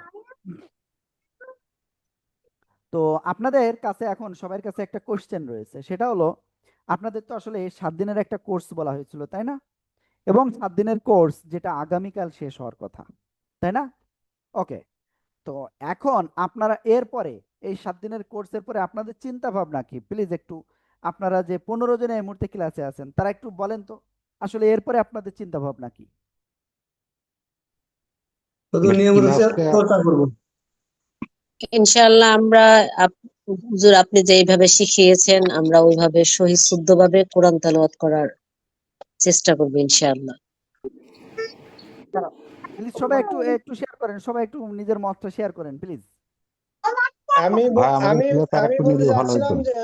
তো আপনাদের কাছে এখন সবার কাছে একটা কোশ্চেন রয়েছে, সেটা হলো আপনাদের তো আসলে 7 দিনের একটা কোর্স বলা হয়েছিল, তাই না? এবং 7 দিনের কোর্স যেটা আগামীকাল শেষ হওয়ার কথা, তাই না? ওকে, তো এখন আপনারা এরপরে এই 7 দিনের কোর্সের পরে আপনাদের চিন্তা ভাবনা কি, প্লিজ একটু, আপনারা যে 15 জন এই মুহূর্তে ক্লাসে আছেন তারা একটু বলেন তো, আসলে এরপরে আপনাদের চিন্তা ভাবনা কি? ইনশাআল্লাহ আমরা হুজুর আপনি যেইভাবে শিখিয়েছেন আমরা ওইভাবে সহি শুদ্ধভাবে কোরআন তেলাওয়াত করার চেষ্টা করবো ইনশাআল্লাহ। প্লিজ সবাই একটু একটু শেয়ার করেন, সবাই একটু নিজের মতটা শেয়ার করেন প্লিজ। আমি আমি আমি বলতে চাচ্ছিলাম যে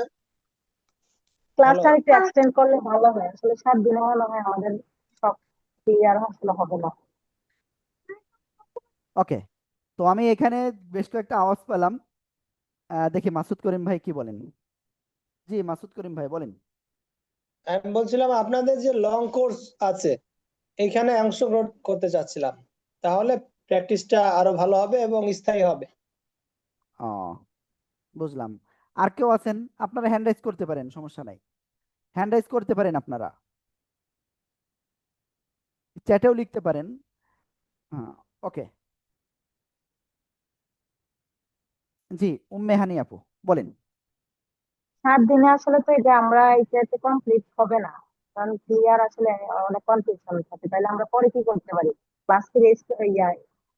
ক্লাসটা একটু এক্সটেন্ড করলে ভালো হয়, আসলে 7 দিনে মনে হয় আমাদের সব ক্লিয়ার আসলে হবে না। ওকে, তো আমি এখানে বেশ কয়েকটা আওয়াজ পেলাম, দেখি মাসুদ করিম ভাই কি বলেন। জি মাসুদ করিম ভাই বলেন। আমি বলছিলাম আপনাদের যে লং কোর্স আছে এখানে অংশগ্রহণ করতে চাচ্ছিলাম, তাহলে প্র্যাকটিসটা আরো ভালো হবে এবং স্থায়ী হবে। ও, বুঝলাম। আর কেউ আছেন? আপনারা হ্যান্ড রাইজ করতে পারেন, সমস্যা নাই, হ্যান্ড রাইজ করতে পারেন, আপনারা চ্যাটেও লিখতে পারেন। হ্যাঁ, ওকে, জি, উম্মে হানি আপু বলেন। 7 দিনে আসলে তো এটা আমরা এটাতে কমপ্লিট হবে না, কারণ ক্লিয়ার আসলে অনেক কনফিউশন থাকে। তাহলে আমরা পরে কি করতে পারি? ক্লাস কি রেস্ট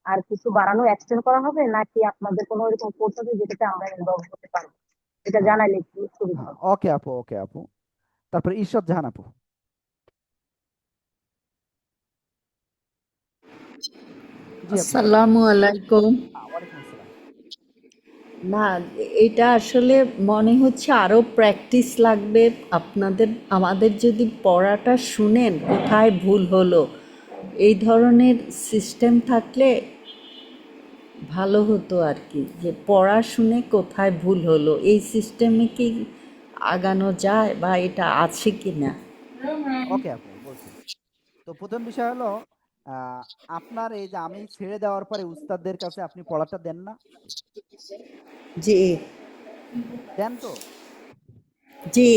আর কিছু বাড়ানো এক্সটেন্ড করা হবে, নাকি আপনাদের কোনো এরকম কোর্স আছে যেটাতে আমরা ইনভলভ হতে পারবো? এটা হ্যাঁ জানাইলে একটু সুবিধা হ্যাঁ, হবে। ওকে আপু, ওকে আপু। তারপরে ঈশ্বর জাহান আপু। জি আপু বলেন। আসসালামু আলাইকুম। ওয়ালাইকুম আসসালাম। না, এটা আসলে মনে হচ্ছে আরো প্র্যাকটিস লাগবে আপনাদের। আমাদের যদি পড়াটা শুনেন কোথায় ভুল হলো, এই ধরনের সিস্টেম থাকলে ভালো হতো আর কি, যে পড়া শুনে কোথায় ভুল হলো এই সিস্টেমে কি আগানো যায় বা এটা আছে কি না। ওকে আপু বলছি। তো প্রথম বিষয় হলো, আহ, আপনার এই যে আমি ছেড়ে দেওয়ার পরে উস্তাদদের কাছে আপনি পড়াটা দেন না? জি, দেন তো? জি।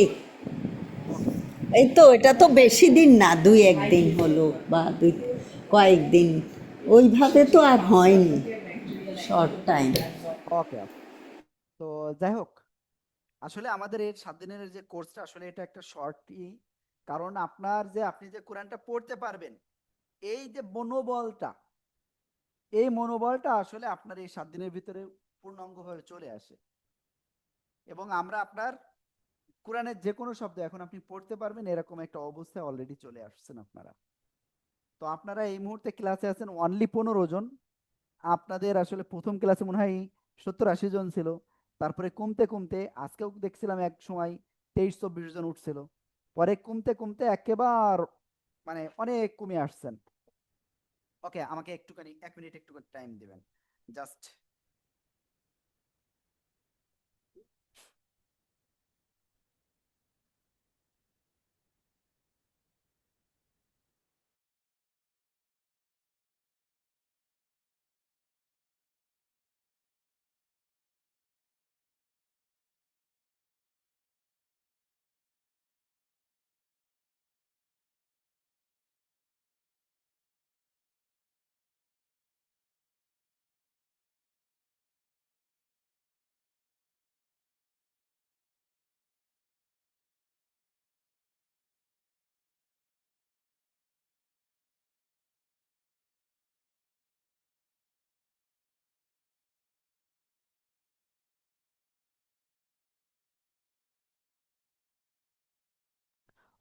ওকে। এই তো, এটা তো বেশি দিন না, দুই একদিন হলো বা কয়েকদিন, ওইভাবে তো আর হয়নি, শর্ট টাইম। ওকে আপু। তো যাই হোক, আসলে আমাদের এই 7 দিনের যে কোর্সটা আসলে এটা একটা শর্টই। কারণ আপনার যে আপনি যে কোরআনটা পড়তে পারবেন, এই যে মনোবলটা, এই মনোবলটা আসলে আপনার এই 7 দিনের ভিতরে পূর্ণাঙ্গভাবে চলে আসে। এবং আমরা আপনার কোরআনের যে কোনো শব্দ এখন আপনি পড়তে পারবেন, এরকম একটা অবস্থায় অলরেডি চলে আসছেন আপনারা। তো আপনারা এই মুহূর্তে ক্লাসে আছেন অনলি 15 জন। আপনাদের আসলে প্রথম ক্লাসে মনে হয় 70-80 জন ছিল। তারপরে কমতে কমতে আজকেও দেখছিলাম এক সময় 23-24 জন উঠছিল। পরে কমতে কমতে একেবারে মানে অনেক কমে আসছেন। ওকে, আমাকে একটুখানি 1 মিনিট একটু টাইম দিবেন জাস্ট।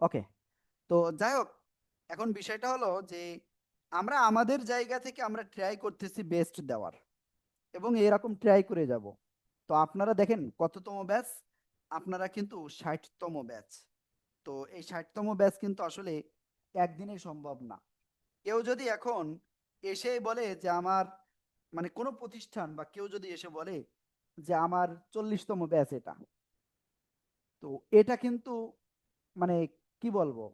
ওকে, তো যাই হোক, এখন বিষয়টা হলো যে আমরা আমাদের জায়গা থেকে আমরা ট্রাই করতেছি বেস্ট দেওয়ার, এবং এরকম ট্রাই করে যাব। তো আপনারা দেখেন কততম ব্যাচ, আপনারা কিন্তু 60তম ব্যাচ। তো এই 60তম ব্যাচ কিন্তু আসলে একদিনে সম্ভব না। কেউ যদি এখন এসে বলে যে আমার মানে কোনো প্রতিষ্ঠান বা কেউ যদি এসে বলে যে আমার 40তম ব্যাচ এটা, তো এটা কিন্তু মানে কি বলবো,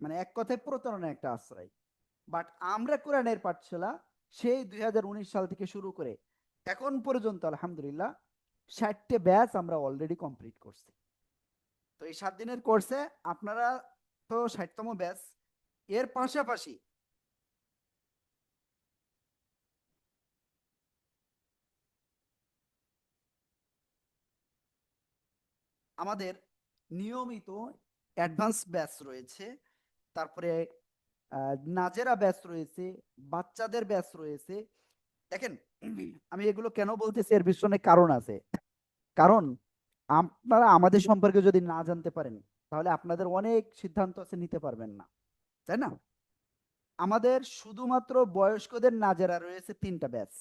মানে এক কথায় প্রতারণা একটা আশ্রয়। বাট আমরা কোরআনের পাঠশালা সেই 2019 সাল থেকে শুরু করে এখন পর্যন্ত আলহামদুলিল্লাহ 60টে ব্যাচ আমরা অলরেডি কমপ্লিট করছি। তো এই 7 দিনের কোর্সে আপনারা তো 60তম ব্যাচ, এর পাশাপাশি আমাদের নিয়মিত অ্যাডভান্স ব্যাচ রয়েছে। তারপরে নাজেরা ব্যাচ রয়েছে, বাচ্চাদের ব্যাচ রয়েছে। দেখেন, আমি এগুলো কেন বলতেছি এর পিছনে কারণ আছে। কারণ আপনারা আমাদের সম্পর্কে যদি না জানতে পারেন, তাহলে আপনাদের অনেক সিদ্ধান্ত আছে নিতে পারবেন না, তাই না? আমাদের শুধুমাত্র বয়স্কদের নাজেরা রয়েছে 3টা ব্যাচ,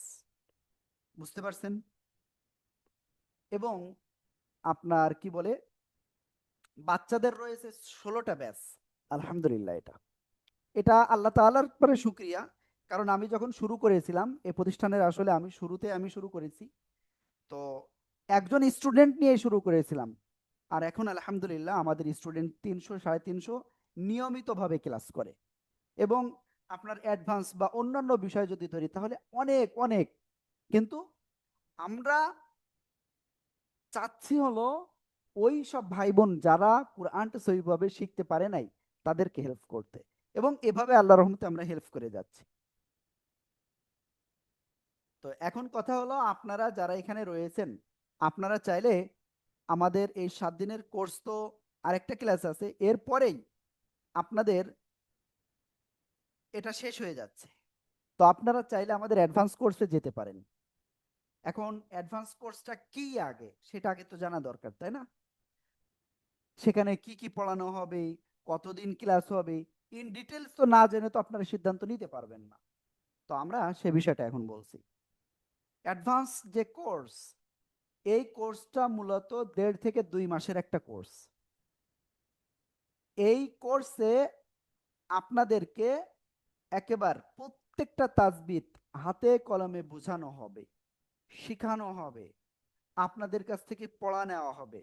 বুঝতে পারছেন? এবং আপনার কি বলে, বাচ্চাদের রয়েছে 16টা ব্যাচ। আলহামদুলিল্লাহ, এটা এটা আল্লাহ তাআলার পরে শুকরিয়া। কারণ আমি যখন শুরু করেছিলাম এই প্রতিষ্ঠানের, আসলে আমি শুরুতে আমি শুরু করেছি তো একজন স্টুডেন্ট নিয়ে শুরু করেছিলাম। আর এখন আলহামদুলিল্লাহ আমাদের স্টুডেন্ট 300 350 নিয়মিতভাবে ক্লাস করে। এবং আপনার অ্যাডভান্স বা অন্যান্য বিষয় যদি ধরি তাহলে অনেক অনেক। কিন্তু আমরা চাচ্ছি হলো ওই সব ভাই বোন যারা কোরআনটা সহিভাবে শিখতে পারে নাই, তাদেরকে হেল্প করতে। এবং এভাবে আল্লাহর রহমতে আমরা হেল্প করে যাচ্ছি। তো তো এখন কথা হলো, আপনারা যারা এখানে রয়েছেন, আপনারা চাইলে আমাদের এই 7 দিনের কোর্স তো আরেকটা ক্লাস আছে, এরপরেই আপনাদের এটা শেষ হয়ে যাচ্ছে। তো আপনারা চাইলে আমাদের অ্যাডভান্স কোর্সে যেতে পারেন। এখন অ্যাডভান্স কোর্সটা কি আগে, সেটা আগে তো জানা দরকার, তাই না? সেখানে কি কি পড়ানো হবে, কতদিন ক্লাস হবে, ইন ডিটেলস তো না জেনে তো আপনারা সিদ্ধান্ত নিতে পারবেন না। তো আমরা সে বিষয়টা এখন বলছি। অ্যাডভান্স যে কোর্স, এই কোর্সটা মূলত 1.5 থেকে 2 মাসের একটা কোর্স। এই কোর্সে আপনাদেরকে একেবারে প্রত্যেকটা তাজবিদ হাতে কলমে বোঝানো হবে, শেখানো হবে, আপনাদের কাছ থেকে পড়া নেওয়া হবে।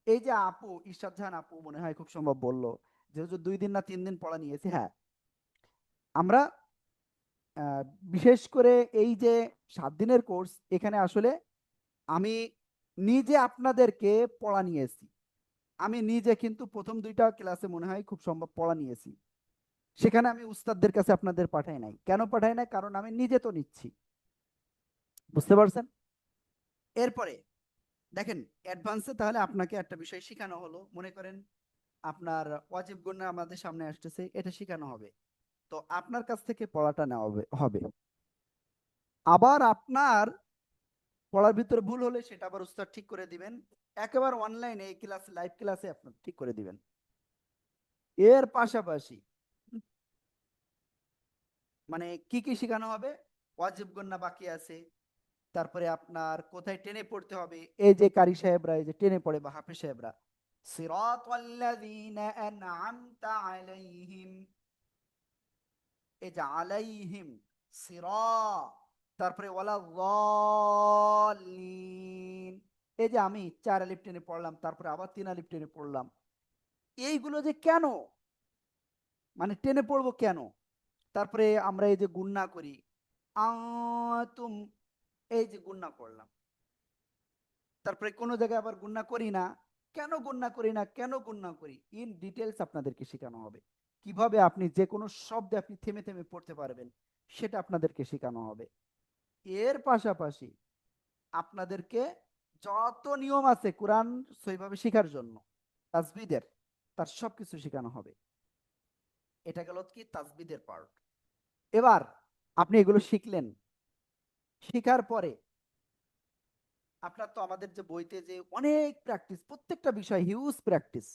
এই যে আপু ইশরাত জাহান আপু মনে হয় খুব সম্ভব বললো যে হুজুর 2 দিন না 3 দিন পড়া নিয়েছি। হ্যাঁ, আমরা বিশেষ করে এই যে 7 দিনের কোর্স, এখানে আসলে আমি নিজে আপনাদেরকে পড়া নিয়েছি। আমি নিজে কিন্তু প্রথম 2টা ক্লাসে মনে হয় খুব সম্ভব পড়া নিয়েছি। সেখানে আমি উস্তাদদের কাছে আপনাদের পাঠাই নাই। কেন পাঠাই নাই? কারণ আমি নিজে তো নিচ্ছি। বুঝতে পারছেন? এরপরে দেখেন, অ্যাডভান্সে তাহলে আপনাকে একটা বিষয় শেখানো হলো। মনে করেন আপনার ওয়াজিব গুন্না আমাদের সামনে আসতেছে, এটা শেখানো হবে। তো আপনার কাছ থেকে পড়াটা নেওয়া হবে। আবার আপনার পড়ার ভিতরে ভুল হলে সেটা আবার উস্তাদ ঠিক করে দিবেন। একেবারে অনলাইনে এই ক্লাস, লাইভ ক্লাসে আপনার ঠিক করে দিবেন। এর পাশাপাশি মানে কি কি শেখানো হবে? ওয়াজিব গুন্না বাকি আছে, তারপরে আপনার কোথায় টেনে পড়তে হবে। এই যে কারি সাহেবরা এই যে টেনে পড়ে বা হাফেজ সাহেবরা, সিরাতাল্লাযীনা আন'আমতা আলাইহিম, এই যে আলাইহিম, সিরা, তারপরে ওয়ালা যাল্লিন, এই যে আমি 4 আলিফ টেনে পড়লাম, তারপরে আবার 3 আলিফ টেনে পড়লাম। এইগুলো যে কেন, মানে টেনে পড়বো কেন? তারপরে আমরা এই যে গুন্না করি, আতুম, এই যে গুন্না করলাম, তারপরে কোনো জায়গায় আবার গুন্না করি না, কেন গুন্না করি না, কেন গুন্না করি, ইন ডিটেলস আপনাদেরকে শেখানো হবে। কিভাবে আপনি যে কোনো শব্দে আপনি থেমে থেমে পড়তে পারবেন, সেটা আপনাদেরকে শেখানো হবে। এর পাশাপাশি আপনাদেরকে যত নিয়ম আছে কোরআন সহিভাবে শেখার জন্য, তাজবিদের, তার সবকিছু শেখানো হবে। এটা গেল কি তাজবিদের পার্ট। এবার আপনি এগুলো শিখলেন, শেখার পরে আপনার তো আমাদের যে বইতে যে অনেক প্র্যাকটিস, প্রত্যেকটা বিষয় হিউজ প্র্যাকটিস,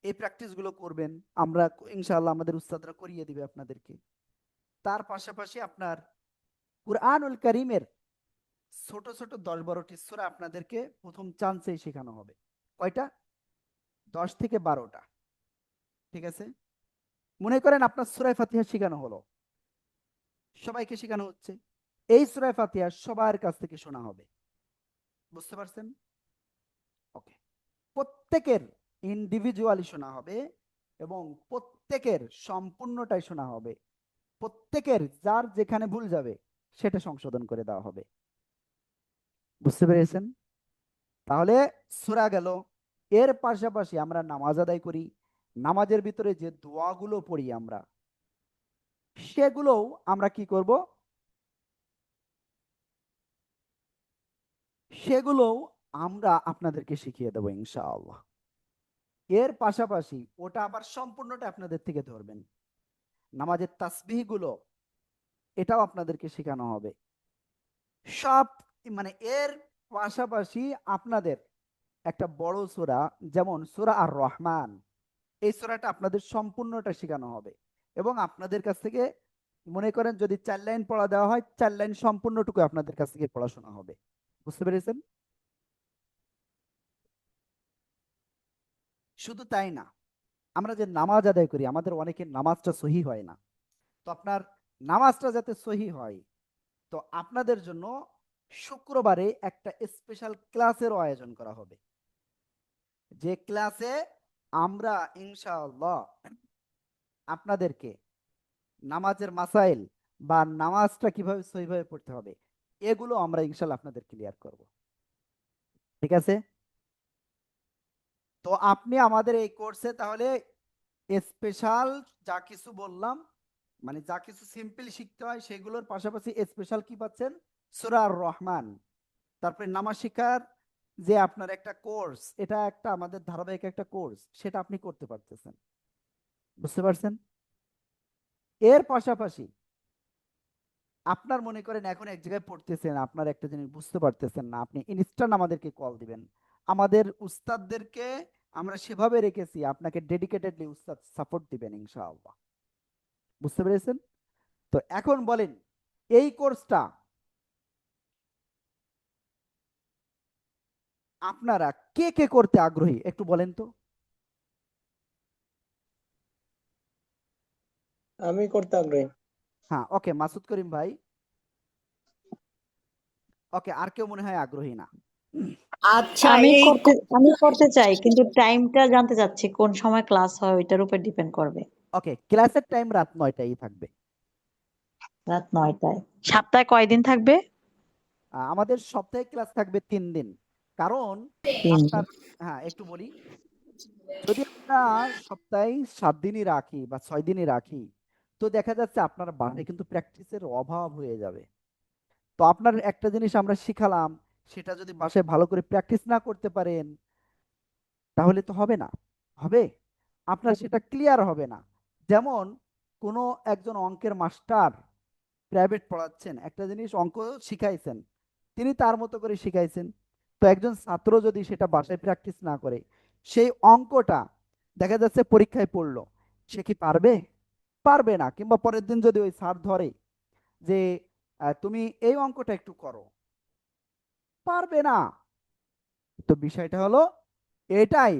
এই প্র্যাকটিস গুলো করবেন। আমরা ইনশাআল্লাহ আমাদের উস্তাদরা করিয়ে দিবে আপনাদেরকে। তার পাশাপাশি আপনার কুরআনুল কারীমের ছোট ছোট 10-12টি সূরা আপনাদেরকে প্রথম চান্সেই শেখানো হবে। কয়টা? 10 থেকে 12টা। ঠিক আছে? মনে করেন আপনার সূরা ফাতিহা শেখানো হলো, সবাইকে শেখানো হচ্ছে। এই সূরা ফাতিহা সবার কাছ থেকে শোনা হবে। বুঝতে পারছেন? ওকে। প্রত্যেকের ইন্ডিভিজুয়ালি শোনা হবে এবং প্রত্যেকের সম্পূর্ণটাই শোনা হবে। প্রত্যেকের যার যেখানে ভুল যাবে সেটা সংশোধন করে দেওয়া হবে। বুঝতে পেরেছেন? তাহলে সূরা গেল। এর পাশাপাশি আমরা নামাজ আদায় করি। নামাজের ভিতরে যে দোয়াগুলো পড়ি আমরা, সেগুলোও আমরা কি করব? সেগুলোও আমরা আপনাদেরকে শিখিয়ে দেবো ইনশাআল্লাহ। এর পাশাপাশি ওটা আবার সম্পূর্ণটা আপনাদের থেকে ধরবেন। নামাজের তাসবিহগুলো, এটাও আপনাদেরকে শেখানো হবে সব। মানে এর পাশাপাশি আপনাদের একটা বড় সূরা, যেমন সূরা আর রহমান, এই সূরাটা আপনাদের সম্পূর্ণটা শেখানো হবে। এবং আপনাদের কাছ থেকে মনে করেন যদি 4 লাইন পড়া দেওয়া হয়, 4 লাইন সম্পূর্ণটুকু আপনাদের কাছ থেকে পড়াশোনা হবে। বুঝতে পেরেছেন? শুধু তাই না, আমরা যে নামাজ আদায় করি, আমাদের অনেকের নামাজটা সহি হয় না। তো আপনার নামাজটা যাতে সহি হয়, তো আপনাদের জন্য শুক্রবারে একটা স্পেশাল ক্লাসেরও আয়োজন করা হবে। যে ক্লাসে আমরা ইনশাআল্লাহ আপনাদেরকে নামাজের মাসাইল বা নামাজটা কিভাবে সহিভাবে পড়তে হবে, এগুলো আমরা ইনশাআল্লাহ আপনাদের ক্লিয়ার করব। ঠিক আছে? তো আপনি আমাদের এই কোর্সে তাহলে স্পেশাল যা কিছু বললাম মানে যা কিছু সিম্পল শিখতে হয় সেগুলোর পাশাপাশি স্পেশাল কি পাচ্ছেন? সূরা আর রহমান। তারপরে নামাজ শিখার যে আপনার একটা কোর্স, এটা একটা আমাদের ধারাবাহিক একটা কোর্স, সেটা আপনি করতে পারতেছেন। বুঝতে পারছেন? এর পাশাপাশি আপনার মনে করেন এখন এক জায়গায় পড়তেছেন, আপনার একটা জিনিস বুঝতে পারতেছেন না, আপনি ইনস্ট্যান্ট আমাদেরকে কল দিবেন। আমাদের উস্তাদদেরকে আমরা সেভাবে রেখেছি, আপনাকে ডেডিকেটেডলি উস্তাদ সাপোর্ট দিবেন ইনশাআল্লাহ। বুঝতে পেরেছেন? তো এখন বলেন, এই কোর্সটা আপনারা কে কে করতে আগ্রহী একটু বলেন তো। আমি করতে আগ্রহী। হ্যাঁ, ওকে, মাসুদ করিম ভাই। ওকে, আর কেউ মনে হয় আগ্রহী না। আচ্ছা, এই আমি করতে চাই, কিন্তু টাইমটা জানতে চাচ্ছি কোন সময় ক্লাস হয়, ওইটার উপর ডিপেন্ড করবে। ওকে, ক্লাসের টাইম রাত 9টায় থাকবে। রাত 9টায়। সপ্তাহে কয়দিন থাকবে? আমাদের সপ্তাহে ক্লাস থাকবে 3 দিন। কারণ 3 আপনার, দিন। হ্যাঁ একটু বলি, যদি আমরা সপ্তাহে 7 দিনই রাখি বা 6 দিনই রাখি, তো দেখা যাচ্ছে আপনার বাসায় কিন্তু প্র্যাকটিসের অভাব হয়ে যাবে। তো আপনার একটা জিনিস আমরা শিখালাম, সেটা যদি বাসায় ভালো করে প্র্যাকটিস না করতে পারেন, তাহলে তো হবে না। হবে, আপনার সেটা ক্লিয়ার হবে না। যেমন কোনো একজন অঙ্কের মাস্টার প্রাইভেট পড়াচ্ছেন, একটা জিনিস অঙ্ক শিখাইছেন, তিনি তার মতো করে শিখাইছেন। তো একজন ছাত্র যদি সেটা বাসায় প্র্যাকটিস না করে, সেই অঙ্কটা দেখা যাচ্ছে পরীক্ষায় পড়লো, সে কি পারবে? পারবে না। কিংবা পরের দিন যদি ওই স্যার ধরে যে তুমি এই অঙ্কটা একটু করো, পারবে না। তো বিষয়টা হলো এটাই,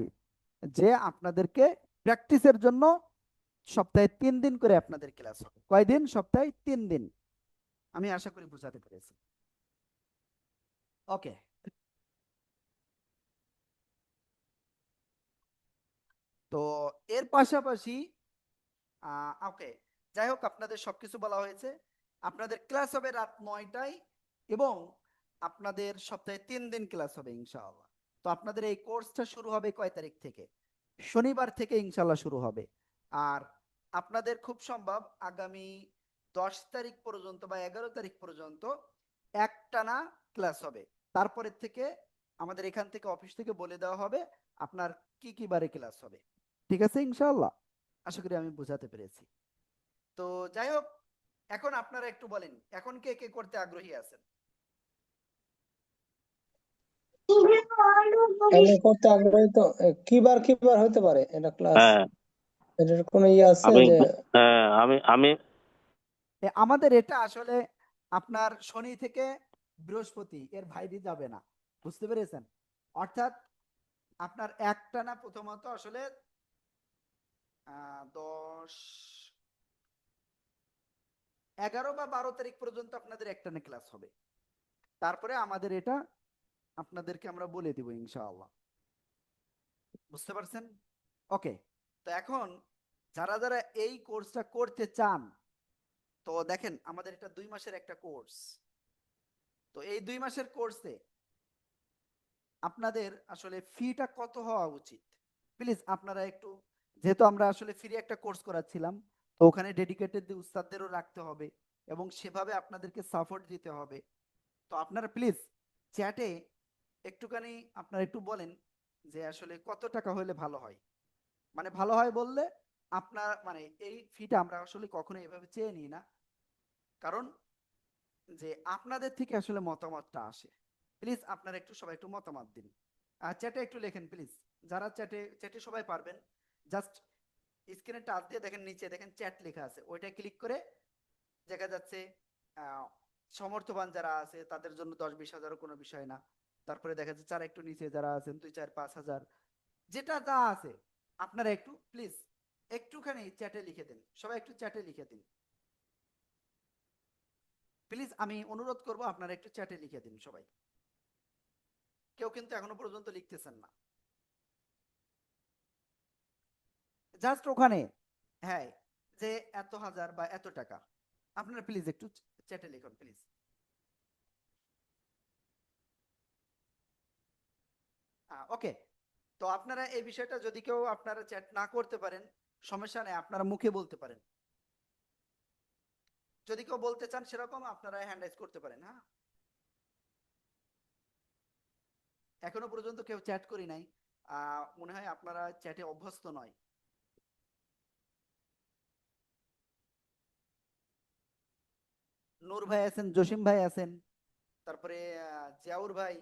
যে আপনাদেরকে প্র্যাকটিসের জন্য সপ্তাহে 3 দিন করে আপনাদের ক্লাস হবে। কয়দিন? সপ্তাহে 3 দিন। আমি আশা করি বুঝাতে পেরেছি। ওকে, তো এর পাশাপাশি ওকে, যাই হোক, আপনাদের সবকিছু বলা হয়েছে। আপনাদের ক্লাস হবে রাত 9টায়, এবং আপনাদের সপ্তাহে 3 দিন ক্লাস হবে ইনশাআল্লাহ। তো আপনাদের এই কোর্সটা শুরু হবে কয় তারিখ থেকে? শনিবার থেকে ইনশাআল্লাহ শুরু হবে। আর আপনাদের খুব সম্ভব আগামী 10 তারিখ পর্যন্ত বা 11 তারিখ পর্যন্ত একটানা ক্লাস হবে। তারপরের থেকে আমাদের এখান থেকে অফিস থেকে বলে দেওয়া হবে আপনার কি কি বারে ক্লাস হবে। ঠিক আছে ইনশাআল্লাহ? আশা করি আমি বোঝাতে পেরেছি। তো যাই হোক, এখন আপনারা একটু বলেন, এখন কে কে করতে আগ্রহী আছেন? আমি করতে আগ্রহী। তো কিবার হতে পারে এটা ক্লাস? হ্যাঁ, এটার কোনো ইয়ে আছে আমি যে? হ্যাঁ আমি আমি আমাদের এটা আসলে আপনার শনি থেকে বৃহস্পতি, এর বাইরে যাবে না। বুঝতে পেরেছেন? অর্থাৎ আপনার একটানা প্রথমত আসলে 10, 11 বা 12 তারিখ পর্যন্ত আপনাদের একটানা ক্লাস হবে। তারপরে আমাদের এটা আপনাদেরকে আমরা বলে দিব ইনশাআল্লাহ। বুঝতে পারছেন? ওকে, তো এখন যারা যারা এই কোর্সটা করতে চান, তো দেখেন আমাদের এটা 2 মাসের একটা কোর্স। তো এই 2 মাসের কোর্সে আপনাদের আসলে ফিটা কত হওয়া উচিত? প্লিজ আপনারা একটু, যেহেতু আমরা আসলে ফ্রি একটা কোর্স করাচ্ছিলাম, তো ওখানে ডেডিকেটেড উস্তাদদেরও রাখতে হবে এবং সেভাবে আপনাদেরকে সাপোর্ট দিতে হবে। তো আপনারা প্লিজ চ্যাটে একটুখানি আপনারা একটু বলেন যে আসলে কত টাকা হলে ভালো হয়। মানে ভালো হয় বললে, আপনার মানে এই ফিটা আমরা আসলে কখনো এভাবে চেয়ে নিই না, কারণ যে আপনাদের থেকে আসলে মতামতটা আসে। প্লিজ আপনারা একটু সবাই একটু মতামত দিন, আর চ্যাটে একটু লেখেন প্লিজ। যারা চ্যাটে চ্যাটে সবাই পারবেন, জাস্ট স্ক্রিনে টাচ দিয়ে দেখেন, নিচে দেখেন চ্যাট লেখা আছে, ওইটা ক্লিক করে দেখা যাচ্ছে সমর্থবান যারা আছে তাদের জন্য 10-20 হাজারও কোনো বিষয় না। তারপরে দেখা যাচ্ছে যারা একটু নিচে যারা আছেন 2, 4, 5 হাজার, যেটা যা আছে আপনারা একটু প্লিজ একটুখানি চ্যাটে লিখে দিন। সবাই একটু চ্যাটে লিখে দিন প্লিজ, আমি অনুরোধ করব আপনারা একটু চ্যাটে লিখে দিন সবাই। কেউ কিন্তু এখনো পর্যন্ত লিখতেছেন না। জাস্ট ওখানে, হ্যাঁ, যে এত হাজার বা এত টাকা, আপনারা প্লিজ একটু চ্যাটে লিখুন প্লিজ। ওকে, তো আপনারা এই বিষয়টা যদি কেউ আপনারা চ্যাট না করতে পারেন, সমস্যা নেই, আপনারা মুখে বলতে পারেন। যদি কেউ বলতে চান সেরকম আপনারা হ্যান্ড রাইজ করতে পারেন। হ্যাঁ, এখনো পর্যন্ত কেউ চ্যাট করি নাই, মনে হয় আপনারা চ্যাটে অভ্যস্ত নয়। নূর ভাই আছেন, জসিম ভাই আছেন, তারপরে জিয়াউর ভাই।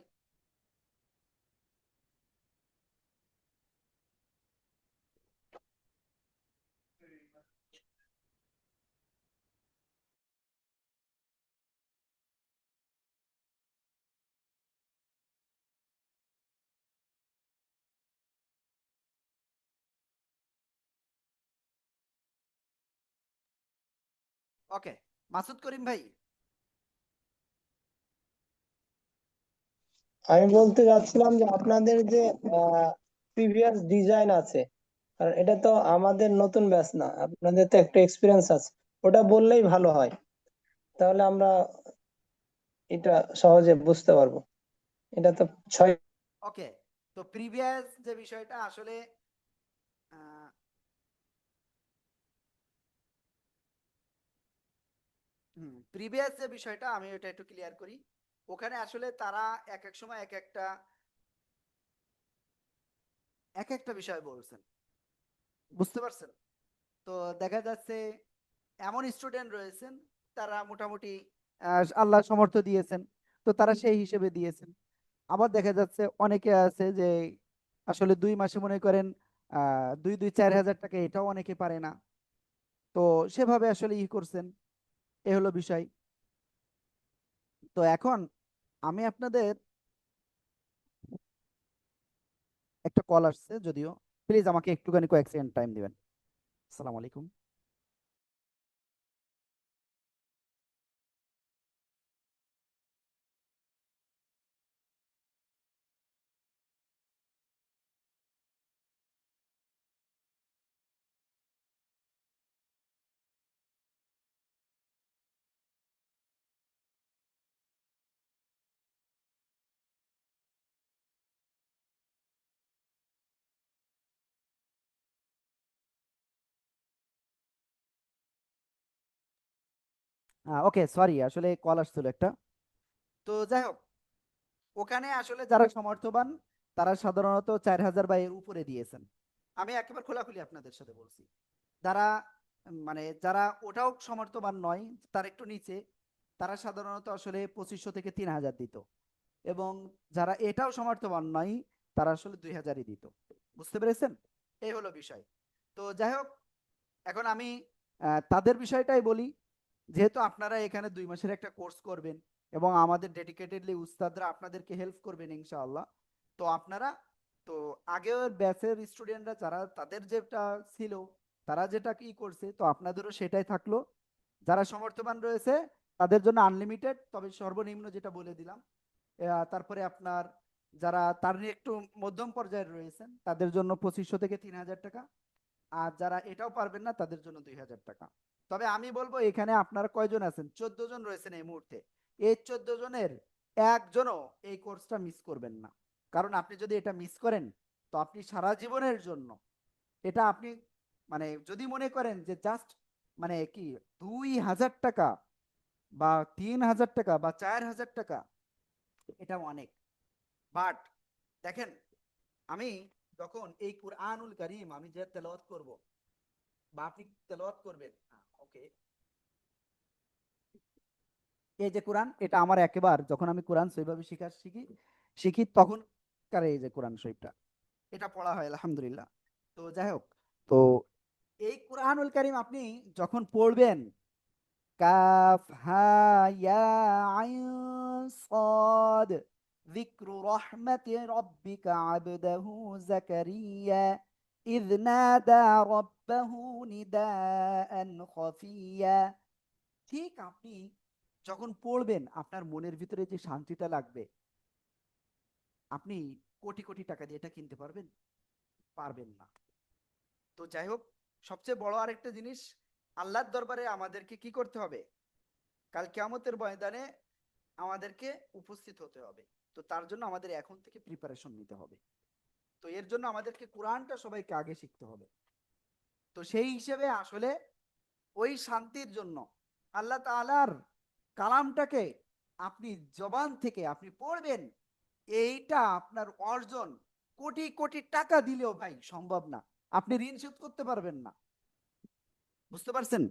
ওকে, মাসুদ করিম ভাই। আমি বলতে যাচ্ছিলাম যে আপনাদের যে প্রিভিয়াস ডিজাইন আছে, কারণ এটা তো আমাদের নতুন ব্যাচ না, আপনাদের তো একটা এক্সপিরিয়েন্স আছে, ওটা বললেই ভালো হয়, তাহলে আমরা এটা সহজে বুঝতে পারবো। এটা তো 6 ওকে, তো প্রিভিয়াস যে বিষয়টা আসলে প্রিভিয়াস যে বিষয়টা আমি ওটা একটু ক্লিয়ার করি। ওখানে আসলে তারা এক এক সময় এক একটা বিষয় বলছেন, বুঝতে পারছেন? তো দেখা যাচ্ছে এমন স্টুডেন্ট রয়েছেন তারা মোটামুটি আল্লাহ সমর্থ দিয়েছেন, তো তারা সেই হিসেবে দিয়েছেন। আবার দেখা যাচ্ছে অনেকে আছে যে আসলে 2 মাসে মনে করেন 2-4 হাজার টাকা, এটাও অনেকে পারে না, তো সেভাবে আসলে করছেন। এ হলো বিষয়। তো এখন আমি আপনাদের একটা কল আসছে, যদিও প্লিজ আমাকে একটুখানি কয়েক সেকেন্ড টাইম দিবেন। আসসালামু আলাইকুম। ওকে, সরি, আসলে কল আসছিল একটা। তো যাই হোক, ওখানে আসলে যারা সমর্থবান তারা সাধারণত 4,000 বা এর উপরে দিয়েছেন। আমি একেবারে খোলাখুলি আপনাদের সাথে বলছি। যারা মানে যারা ওটাও সমর্থবান নয়, তার একটু নিচে, তারা সাধারণত আসলে 2500 থেকে 3,000 দিত। এবং যারা এটাও সমর্থবান নয়, তারা আসলে 2,000ই দিত। বুঝতে পেরেছেন? এই হলো বিষয়। তো যাই হোক, এখন আমি তাদের বিষয়টাই বলি। যেহেতু আপনারা এখানে 2 মাসের একটা কোর্স করবেন এবং আমাদের ডেডিকেটেডলি উস্তাদরা আপনাদেরকে হেল্প করবেন ইনশাআল্লাহ। তো আপনারা, তো আগের ব্যাচের স্টুডেন্টরা যারা তাদের যেটা ছিল, তারা যেটা কি করছে, তো আপনাদেরও সেটাই থাকলো। যারা সমর্থবান রয়েছে তাদের জন্য আনলিমিটেড, তবে সর্বনিম্ন যেটা বলে দিলাম। তারপরে আপনার যারা তার একটু মধ্যম পর্যায়ের রয়েছেন তাদের জন্য 2500 থেকে 3,000 টাকা। আর যারা এটাও পারবেন না তাদের জন্য 2,000 টাকা। তবে আমি বলবো এখানে আপনারা কয়জন আছেন? 14 জন রয়েছেন এই মুহূর্তে। এই 14 জনের একজনও এই কোর্সটা মিস করবেন না। কারণ আপনি যদি এটা মিস করেন, তো আপনি সারা জীবনের জন্য এটা আপনি মানে যদি মনে করেন যে জাস্ট মানে কি 2,000 টাকা বা 3,000 টাকা বা 4,000 টাকা, এটা অনেক। বাট দেখেন, আমি যখন এই কুরআনুল কারীম আমি যে তেলাওয়াত করব বা আপনি তেলাওয়াত করবেন, ওকে, এই যে কোরআন, এটা আমার একেবার যখন আমি কোরআন সেইভাবে শিখি তখন এই যে কোরআন শরীফটা এটা পড়া হয় আলহামদুলিল্লাহ। তো যাই হোক, তো এই কুরআনুল কারীম আপনি যখন পড়বেন, কাফ হা ইয়া আইন সাদ যিকরু রাহমাতি রাব্বিকা আবদাহু যাকারিয়া ইয নাদা রাব্বাহু নিদাআন খাফিয়া। ঠিক আপনি যখন পড়বেন আপনার মনের ভিতরে যে শান্তিটা লাগবে, আপনি কোটি কোটি টাকা দিয়ে এটা কিনতে পারবেন? পারবেন না। তো যাই হোক, সবচেয়ে বড় আরেকটা জিনিস, আল্লাহর দরবারে আমাদেরকে কি করতে হবে? কাল কিয়ামতের ময়দানে আমাদেরকে উপস্থিত হতে হবে। তো তার জন্য আমাদের এখন থেকে প্রিপারেশন নিতে হবে। তো এর জন্য আমাদেরকে কোরআনটা সবাইকে আগে শিখতে হবে। তো সেই হিসেবে আসলে ওই শান্তির জন্য আল্লাহ তাআলার কালামটাকে আপনি জবান থেকে আপনি পড়বেন, এইটা আপনার অর্জন কোটি কোটি টাকা দিলেও ভাই সম্ভব না। আপনি ঋণ শোধ করতে পারবেন না। বুঝতে পারছেন?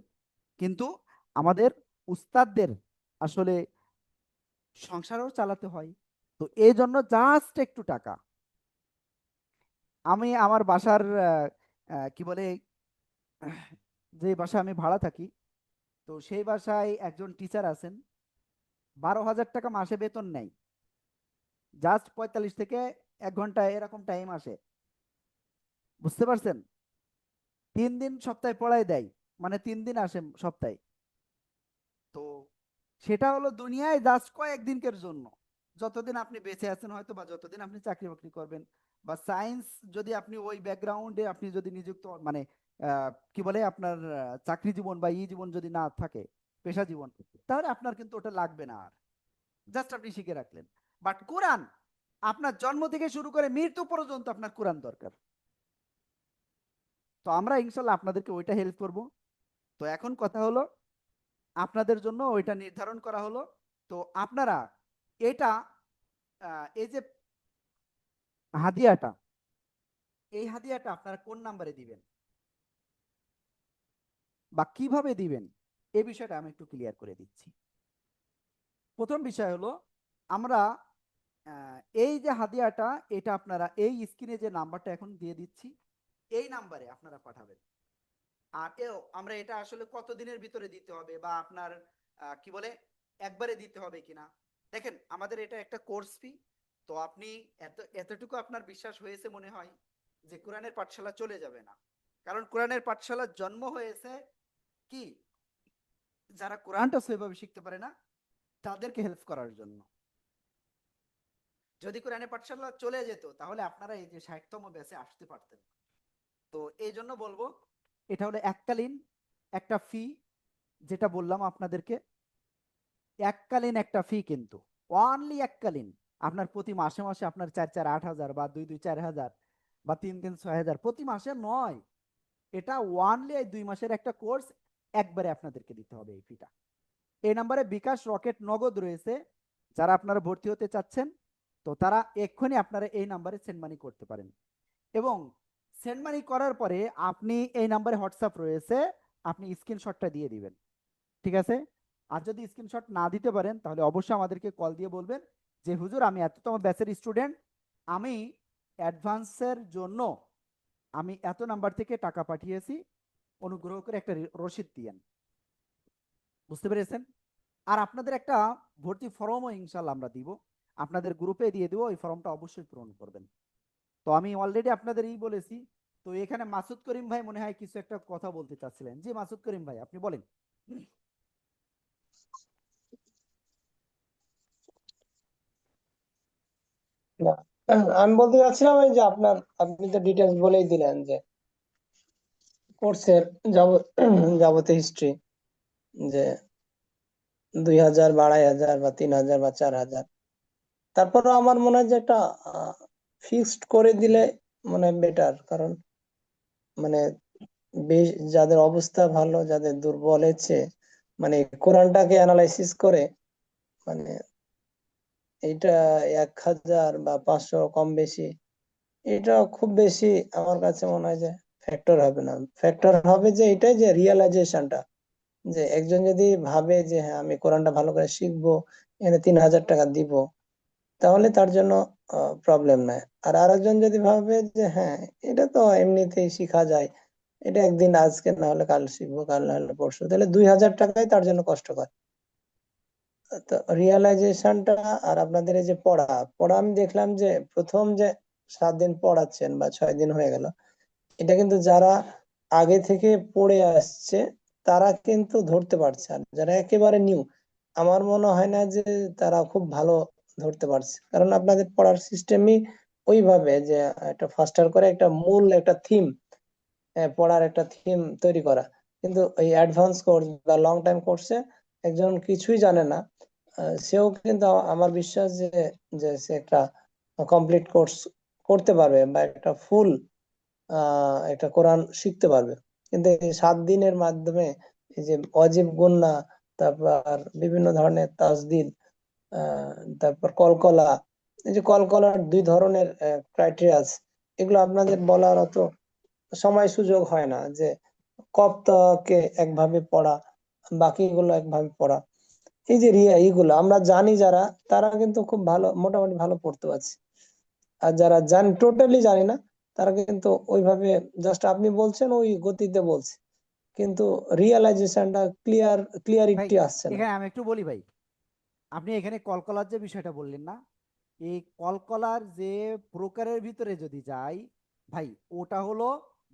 কিন্তু আমাদের উস্তাদদের আসলে সংসারও চালাতে হয়, তো এই জন্য জাস্ট একটু টাকা। আমি আমার বাসার কি বলে, যে বাসায় আমি ভাড়া থাকি, তো সেই বাসায় একজন টিচার আছেন, 12,000 টাকা মাসে বেতন নেয়। জাস্ট 45 থেকে 1 ঘন্টা এরকম টাইম আসে। বুঝতে পারছেন? 3 দিন সপ্তাহে পড়ায় দেয়, মানে 3 দিন আসে সপ্তাহে। তো সেটা হলো দুনিয়ায় জাস্ট কয়েকদিনকের জন্য, যতদিন আপনি বেঁচে আছেন হয়তো, বা যতদিন আপনি চাকরি বাকরি করবেন, বা সায়েন্স যদি আপনি ওই ব্যাকগ্রাউন্ডে আপনি যদি নিযুক্ত মানে কি বলে আপনার চাকরি জীবন বা জীবন যদি না থাকে, পেশা জীবন, তাহলে আপনার কিন্তু ওটা লাগবে না আর, জাস্ট আপনি শিখে রাখলেন। বাট কোরআন, আপনার জন্ম থেকে শুরু করে মৃত্যু পর্যন্ত আপনার কোরআন দরকার। তো আমরা ইনশাল্লাহ আপনাদেরকে ওইটা হেল্প করব। তো এখন কথা হলো, আপনাদের জন্য ওইটা নির্ধারণ করা হলো। তো আপনারা এটা এই যে হাদিয়াটা, এই হাদিয়াটা আপনারা কোন নাম্বারে দিবেন বা কিভাবে দিবেন, এই বিষয়টা আমি একটু ক্লিয়ার করে দিচ্ছি। প্রথম বিষয় হলো, আমরা এই যে হাদিয়াটা, এটা আপনারা এই স্ক্রিনে যে নাম্বারটা এখন দিয়ে দিচ্ছি, এই নাম্বারে আপনারা পাঠাবেন। আর আমরা এটা আসলে কতদিনের ভিতরে দিতে হবে, বা আপনার কি বলে একবারে দিতে হবে কিনা, দেখেন আমাদের এটা একটা কোর্স ফি। তো আপনি এতটুকু আপনার বিশ্বাস হয়েছে মনে হয় যে কোরআনের পাঠশালা চলে যাবে না। কারণ কোরআনের পাঠশালার জন্ম হয়েছে কি, যারা কোরআনটা সেভাবে শিখতে পারে না তাদেরকে হেল্প করার জন্য। যদি কোরআনের পাঠশালা চলে যেত তাহলে আপনারা এই যে 60তম ব্যাচে আসতে পারতেন। তো এই জন্য বলবো, এটা হলো এককালীন একটা ফি, যেটা বললাম আপনাদেরকে, এককালীন একটা ফি, কিন্তু অনলি এককালীন। আপনার প্রতি মাসে মাসে আপনার 4-4 8,000 বা 2-2 4,000 বা 3-3 6,000 প্রতি মাসে নয়। এটা ওয়ানলি এই 2 মাসের একটা কোর্স, একবারে আপনাদেরকে দিতে হবে এই ফিটা। এই নাম্বারে বিকাশ, রকেট, নগদ রয়েছে। যারা আপনারা ভর্তি হতে চাচ্ছেন, তো তারা এক্ষুনি আপনারা এই নাম্বারে সেন্ড মানি করতে পারেন। এবং সেন্ড মানি করার পরে আপনি এই নাম্বারে হোয়াটসঅ্যাপ রয়েছে, আপনি স্ক্রিনশটটা দিয়ে দিবেন। ঠিক আছে? আর যদি স্ক্রিনশট না দিতে পারেন তাহলে অবশ্যই আমাদেরকে কল দিয়ে বলবেন যে হুজুর আমি এততম ব্যাচের স্টুডেন্ট, আমি অ্যাডভান্সের জন্য আমি এত নাম্বার থেকে টাকা পাঠিয়েছি, অনুগ্রহ করে একটা রসিদ দিয়েন। বুঝতে পেরেছেন? আর আপনাদের একটা ভর্তি ফর্মও ইনশাল্লাহ আমরা দিব, আপনাদের গ্রুপে দিয়ে দিব, ওই ফর্মটা অবশ্যই পূরণ করবেন। তো আমি অলরেডি আপনাদের বলেছি। তো এখানে মাসুদ করিম ভাই মনে হয় কিছু একটা কথা বলতে চাচ্ছিলেন। জি মাসুদ করিম ভাই, আপনি বলেন। না, আমি বলতে চাচ্ছিলাম এই যে আপনি তো ডিটেলস বলেই দিলেন যে কোর্সের যাবতীয় হিস্ট্রি, যে 2,000 বা 2,500 বা 3,000 বা 4,000। তারপরে আমার মনে হয় যে একটা ফিক্সড করে দিলে মনে হয় বেটার। কারণ মানে বেশ যাদের অবস্থা ভালো, যাদের দুর্বল হচ্ছে, মানে কোরআনটাকে অ্যানালাইসিস করে, মানে এটা 1,000 বা 500 কম বেশি, এটা খুব বেশি আমার কাছে মনে হয় যে ফ্যাক্টর হবে না। ফ্যাক্টর হবে যে এটাই যে রিয়েলাইজেশনটা, যে একজন যদি ভাবে যে হ্যাঁ আমি কোরআনটা ভালো করে শিখবো, এখানে 3,000 টাকা দিব, তাহলে তার জন্য প্রবলেম নাই। আর আরেকজন যদি ভাবে যে হ্যাঁ এটা তো এমনিতেই শিখা যায়, এটা একদিন আজকে না হলে কাল শিখবো, কাল না হলে পরশু, তাহলে 2,000 টাকাই তার জন্য কষ্টকর। তো রিয়েলাইজেশনটা, আর আপনাদের এই যে পড়া পড়া আমি দেখলাম যে প্রথম যে 7 দিন পড়াচ্ছেন বা 6 দিন হয়ে গেল, এটা কিন্তু যারা আগে থেকে পড়ে আসছে তারা কিন্তু ধরতে পারছে। আর যারা একেবারে নিউ, আমার মনে হয় না যে তারা খুব ভালো ধরতে পারছে। কারণ আপনাদের পড়ার সিস্টেমই ওইভাবে যে একটা ফাস্টার করে একটা মূল একটা থিম, পড়ার একটা থিম তৈরি করা। কিন্তু এই অ্যাডভান্স কোর্স বা লং টাইম কোর্সে একজন কিছুই জানে না, সেও কিন্তু আমার বিশ্বাস যে যে সে একটা কমপ্লিট কোর্স করতে পারবে বা একটা ফুল একটা কোরআন শিখতে পারবে। কিন্তু এই 7 দিনের মাধ্যমে এই যে অজীব গুন্না তারপর বিভিন্ন ধরনের তাসদিদ, তারপর কলকলা। এই যে কলকলার 2 ধরনের ক্রাইটেরিয়া আছে, এগুলো আপনাদের বলার অত সময় সুযোগ হয় না, যে কপ্তকে একভাবে পড়া, বাকিগুলো একভাবে পড়া। এই যে এইগুলো আমরা জানি, যারা তারা কিন্তু খুব ভালো, মোটামুটি ভালো পড়তে পারছে। আর যারা টোটালি জানি না, তারা কিন্তু ওইভাবে জাস্ট আপনি বলছেন ওই গতিতে বলছে, কিন্তু রিয়েলাইজেশনটা ভাই ক্লিয়ারিটি আসছে না। এখানে আমি একটু বলি ভাই, আপনি এখানে কলকলার যে বিষয়টা বললেন না, এই কলকলার যে প্রকারের ভিতরে যদি যাই ভাই, ওটা হলো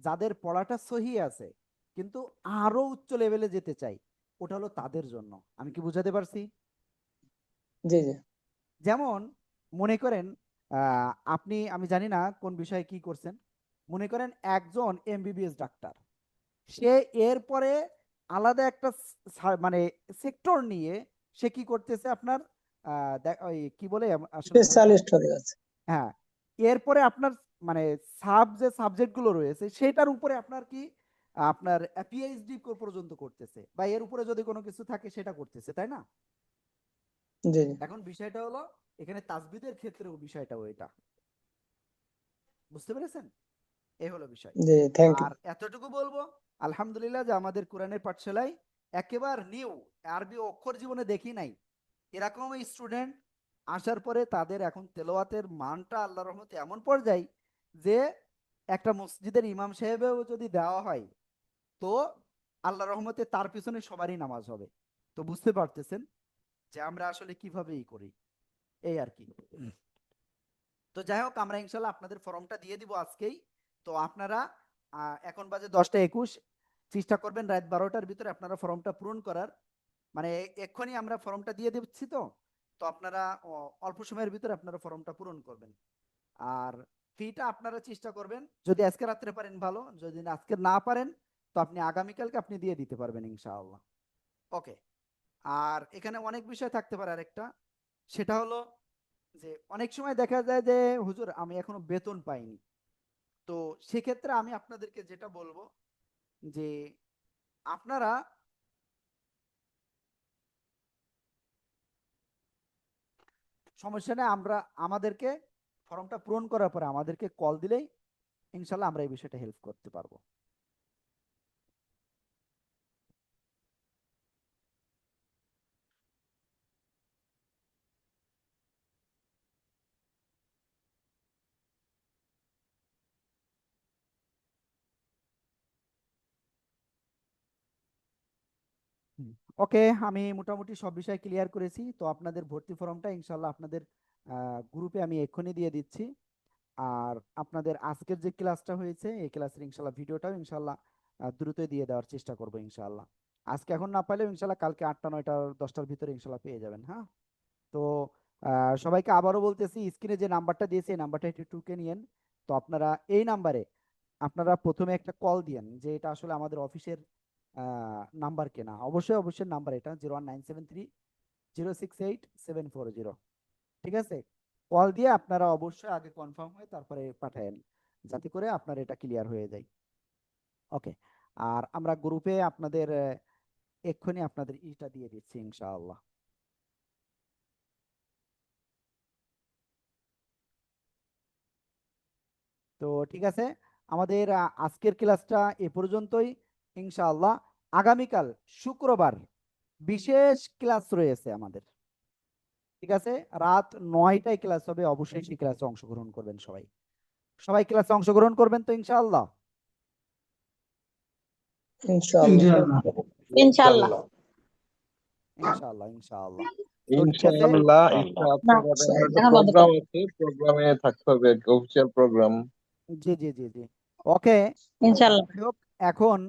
যাদের পড়াটা সহি আছে কিন্তু আরো উচ্চ লেভেলে যেতে চাই, ওটা হলো তাদের জন্য। আমি কি বুঝাতে পারছি? জি জি যেমন মনে করেন আপনি, আমি জানি না কোন বিষয়ে কি করছেন, মনে করেন একজন এমবিবিএস ডাক্তার, সে এরপরে আলাদা একটা মানে সেক্টর নিয়ে সে কি করতেছে আপনার ওই কি বলে আসলে মনে পড়ছে স্পেশালিস্ট না। হয়ে যাচ্ছে। হ্যাঁ, এরপরে আপনার মানে যে সাবজেক্ট গুলো রয়েছে সেটার উপরে আপনার কি আপনার পিএইচডি পর্যন্ত করতেছে, বা এর উপরে যদি কোনো কিছু থাকে সেটা করতেছে, তাই না? জি জি এখন বিষয়টা হলো এখানে তাসবিদের ক্ষেত্রেও বিষয়টাও এটা, বুঝতে পেরেছেন? এই হলো বিষয়। জি, থ্যাংক ইউ। আর এতটুকু বলবো, আলহামদুলিল্লাহ যে আমাদের কোরআনের পাঠশালায় একেবারে নিউ, আরবি অক্ষর জীবনে দেখি নাই এরকম স্টুডেন্ট আসার পরে তাদের এখন তেলাওয়াতের মানটা আল্লাহর রহমতে এমন পর্যায়ে যে একটা মসজিদের ইমাম সাহেবেও যদি দেওয়া হয়, তো আল্লাহর রহমতে তার পিছনে সবারই নামাজ হবে। তো বুঝতে পারতেছেন যে আমরা আসলে কিভাবে করি, এই আর কি। তো যাই হোক, আমরা ইনশাল্লাহ আপনাদের ফর্মটা দিয়ে দিব আজকেই। তো আপনারা এখন বাজে 10টা 21, চেষ্টা করবেন রাত 12টার ভিতরে আপনারা ফর্মটা পূরণ করার, মানে এক্ষুনি আমরা ফর্মটা দিয়ে দিচ্ছি। তো তো আপনারা অল্প সময়ের ভিতরে আপনারা ফর্মটা পূরণ করবেন। আর ফিটা আপনারা চেষ্টা করবেন, যদি আজকে রাত্রে পারেন ভালো, যদি আজকে না পারেন তো আপনি আগামীকালকে আপনি দিয়ে দিতে পারবেন ইনশাআল্লাহ। ওকে। আর এখানে অনেক বিষয় থাকতে পারে, আরেকটা সেটা হলো যে অনেক সময় দেখা যায় যে হুজুর আমি এখনো বেতন পাইনি। তো সেক্ষেত্রে আমি আপনাদেরকে যেটা বলবো যে আপনারা সমস্যা নেই, আমরা আমাদেরকে ফর্মটা পূরণ করার পরে আমাদেরকে কল দিলেই ইনশাল্লাহ আমরা এই বিষয়টা হেল্প করতে পারবো। ওকে, আমি মোটামুটি সব বিষয় ক্লিয়ার করেছি। তো আপনাদের ভর্তি ফর্মটা ইনশাল্লাহ আপনাদের গ্রুপে আমি এক্ষুনি দিয়ে দিচ্ছি। আর আপনাদের আজকের যে ক্লাসটা হয়েছে এই ক্লাসের ইনশাল্লাহ ভিডিওটাও ইনশাল্লাহ দ্রুতই দিয়ে দেওয়ার চেষ্টা করবো ইনশাল্লাহ। আজকে এখন না পাইলেও ইনশাল্লাহ কালকে 8টা 9টা 10টার ভিতরে ইনশাল্লাহ পেয়ে যাবেন। হ্যাঁ, তো সবাইকে আবারও বলতেছি, স্ক্রিনে যে নাম্বারটা দিয়েছি এই নাম্বারটা একটু টুকে নিয়েন। তো আপনারা এই নাম্বারে আপনারা প্রথমে একটা কল দিয়েন, যে এটা আসলে আমাদের অফিসের নাম্বার কেনা, অবশ্যই অবশ্যই নাম্বার এটা 01973 068 740। ঠিক আছে, কল দিয়ে আপনারা অবশ্যই আগে কনফার্ম হয়ে তারপরে পাঠায়েন, যাতে করে আপনার এটা ক্লিয়ার হয়ে যায়। ওকে। আর আমরা গ্রুপে আপনাদের এক্ষুনি আপনাদের ইটা দিয়ে দিচ্ছি ইনশাআল্লাহ। তো ঠিক আছে, আমাদের আজকের ক্লাসটা এ পর্যন্তই। ইনশাআল্লাহ আগামীকাল শুক্রবার বিশেষ ক্লাস রয়েছে আমাদের। ঠিক আছে, রাত 9টায় ক্লাস হবে, অবশ্যই সেই ক্লাসে অংশগ্রহণ করবেন সবাই। সবাই ক্লাসে অংশগ্রহণ করবেন তো ইনশাআল্লাহ। ইনশাআল্লাহ। ইনশাআল্লাহ। ইনশাআল্লাহ ইনশাআল্লাহ। তো ঠিক আছে, ইনশাআল্লাহ। না, আপনার একটা এখন বন্ধ প্রোগ্রাম করো। আছে, প্রোগ্রামে থাকতে হবে, অফিসিয়াল প্রোগ্রাম। জি জি জি জি। ওকে। ইনশাআল্লাহ। যাই হোক, এখন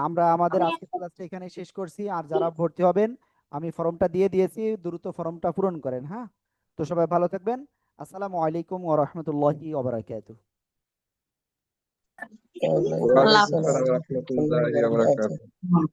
আমরা আমাদের আজকের ক্লাসটা এখানে শেষ করছি। আর যারা ভর্তি হবেন আমি ফর্মটা দিয়ে দিয়েছি, দ্রুত ফর্মটা পূরণ করেন। হ্যাঁ, তো সবাই ভালো থাকবেন। আসসালামু আলাইকুম ওয়া রাহমাতুল্লাহি ওয়া বারাকাতুহু। ওয়ালাইকুম আল্লাহ ওয়ালাইকুম হাফেজ। আসসালাম আসসালাম ওয়া ওয়া রাহমাতুল্লাহি রাহমাতুল্লাহি ওয়া ওয়া বারাকাতুহু। বারাকাতুহু।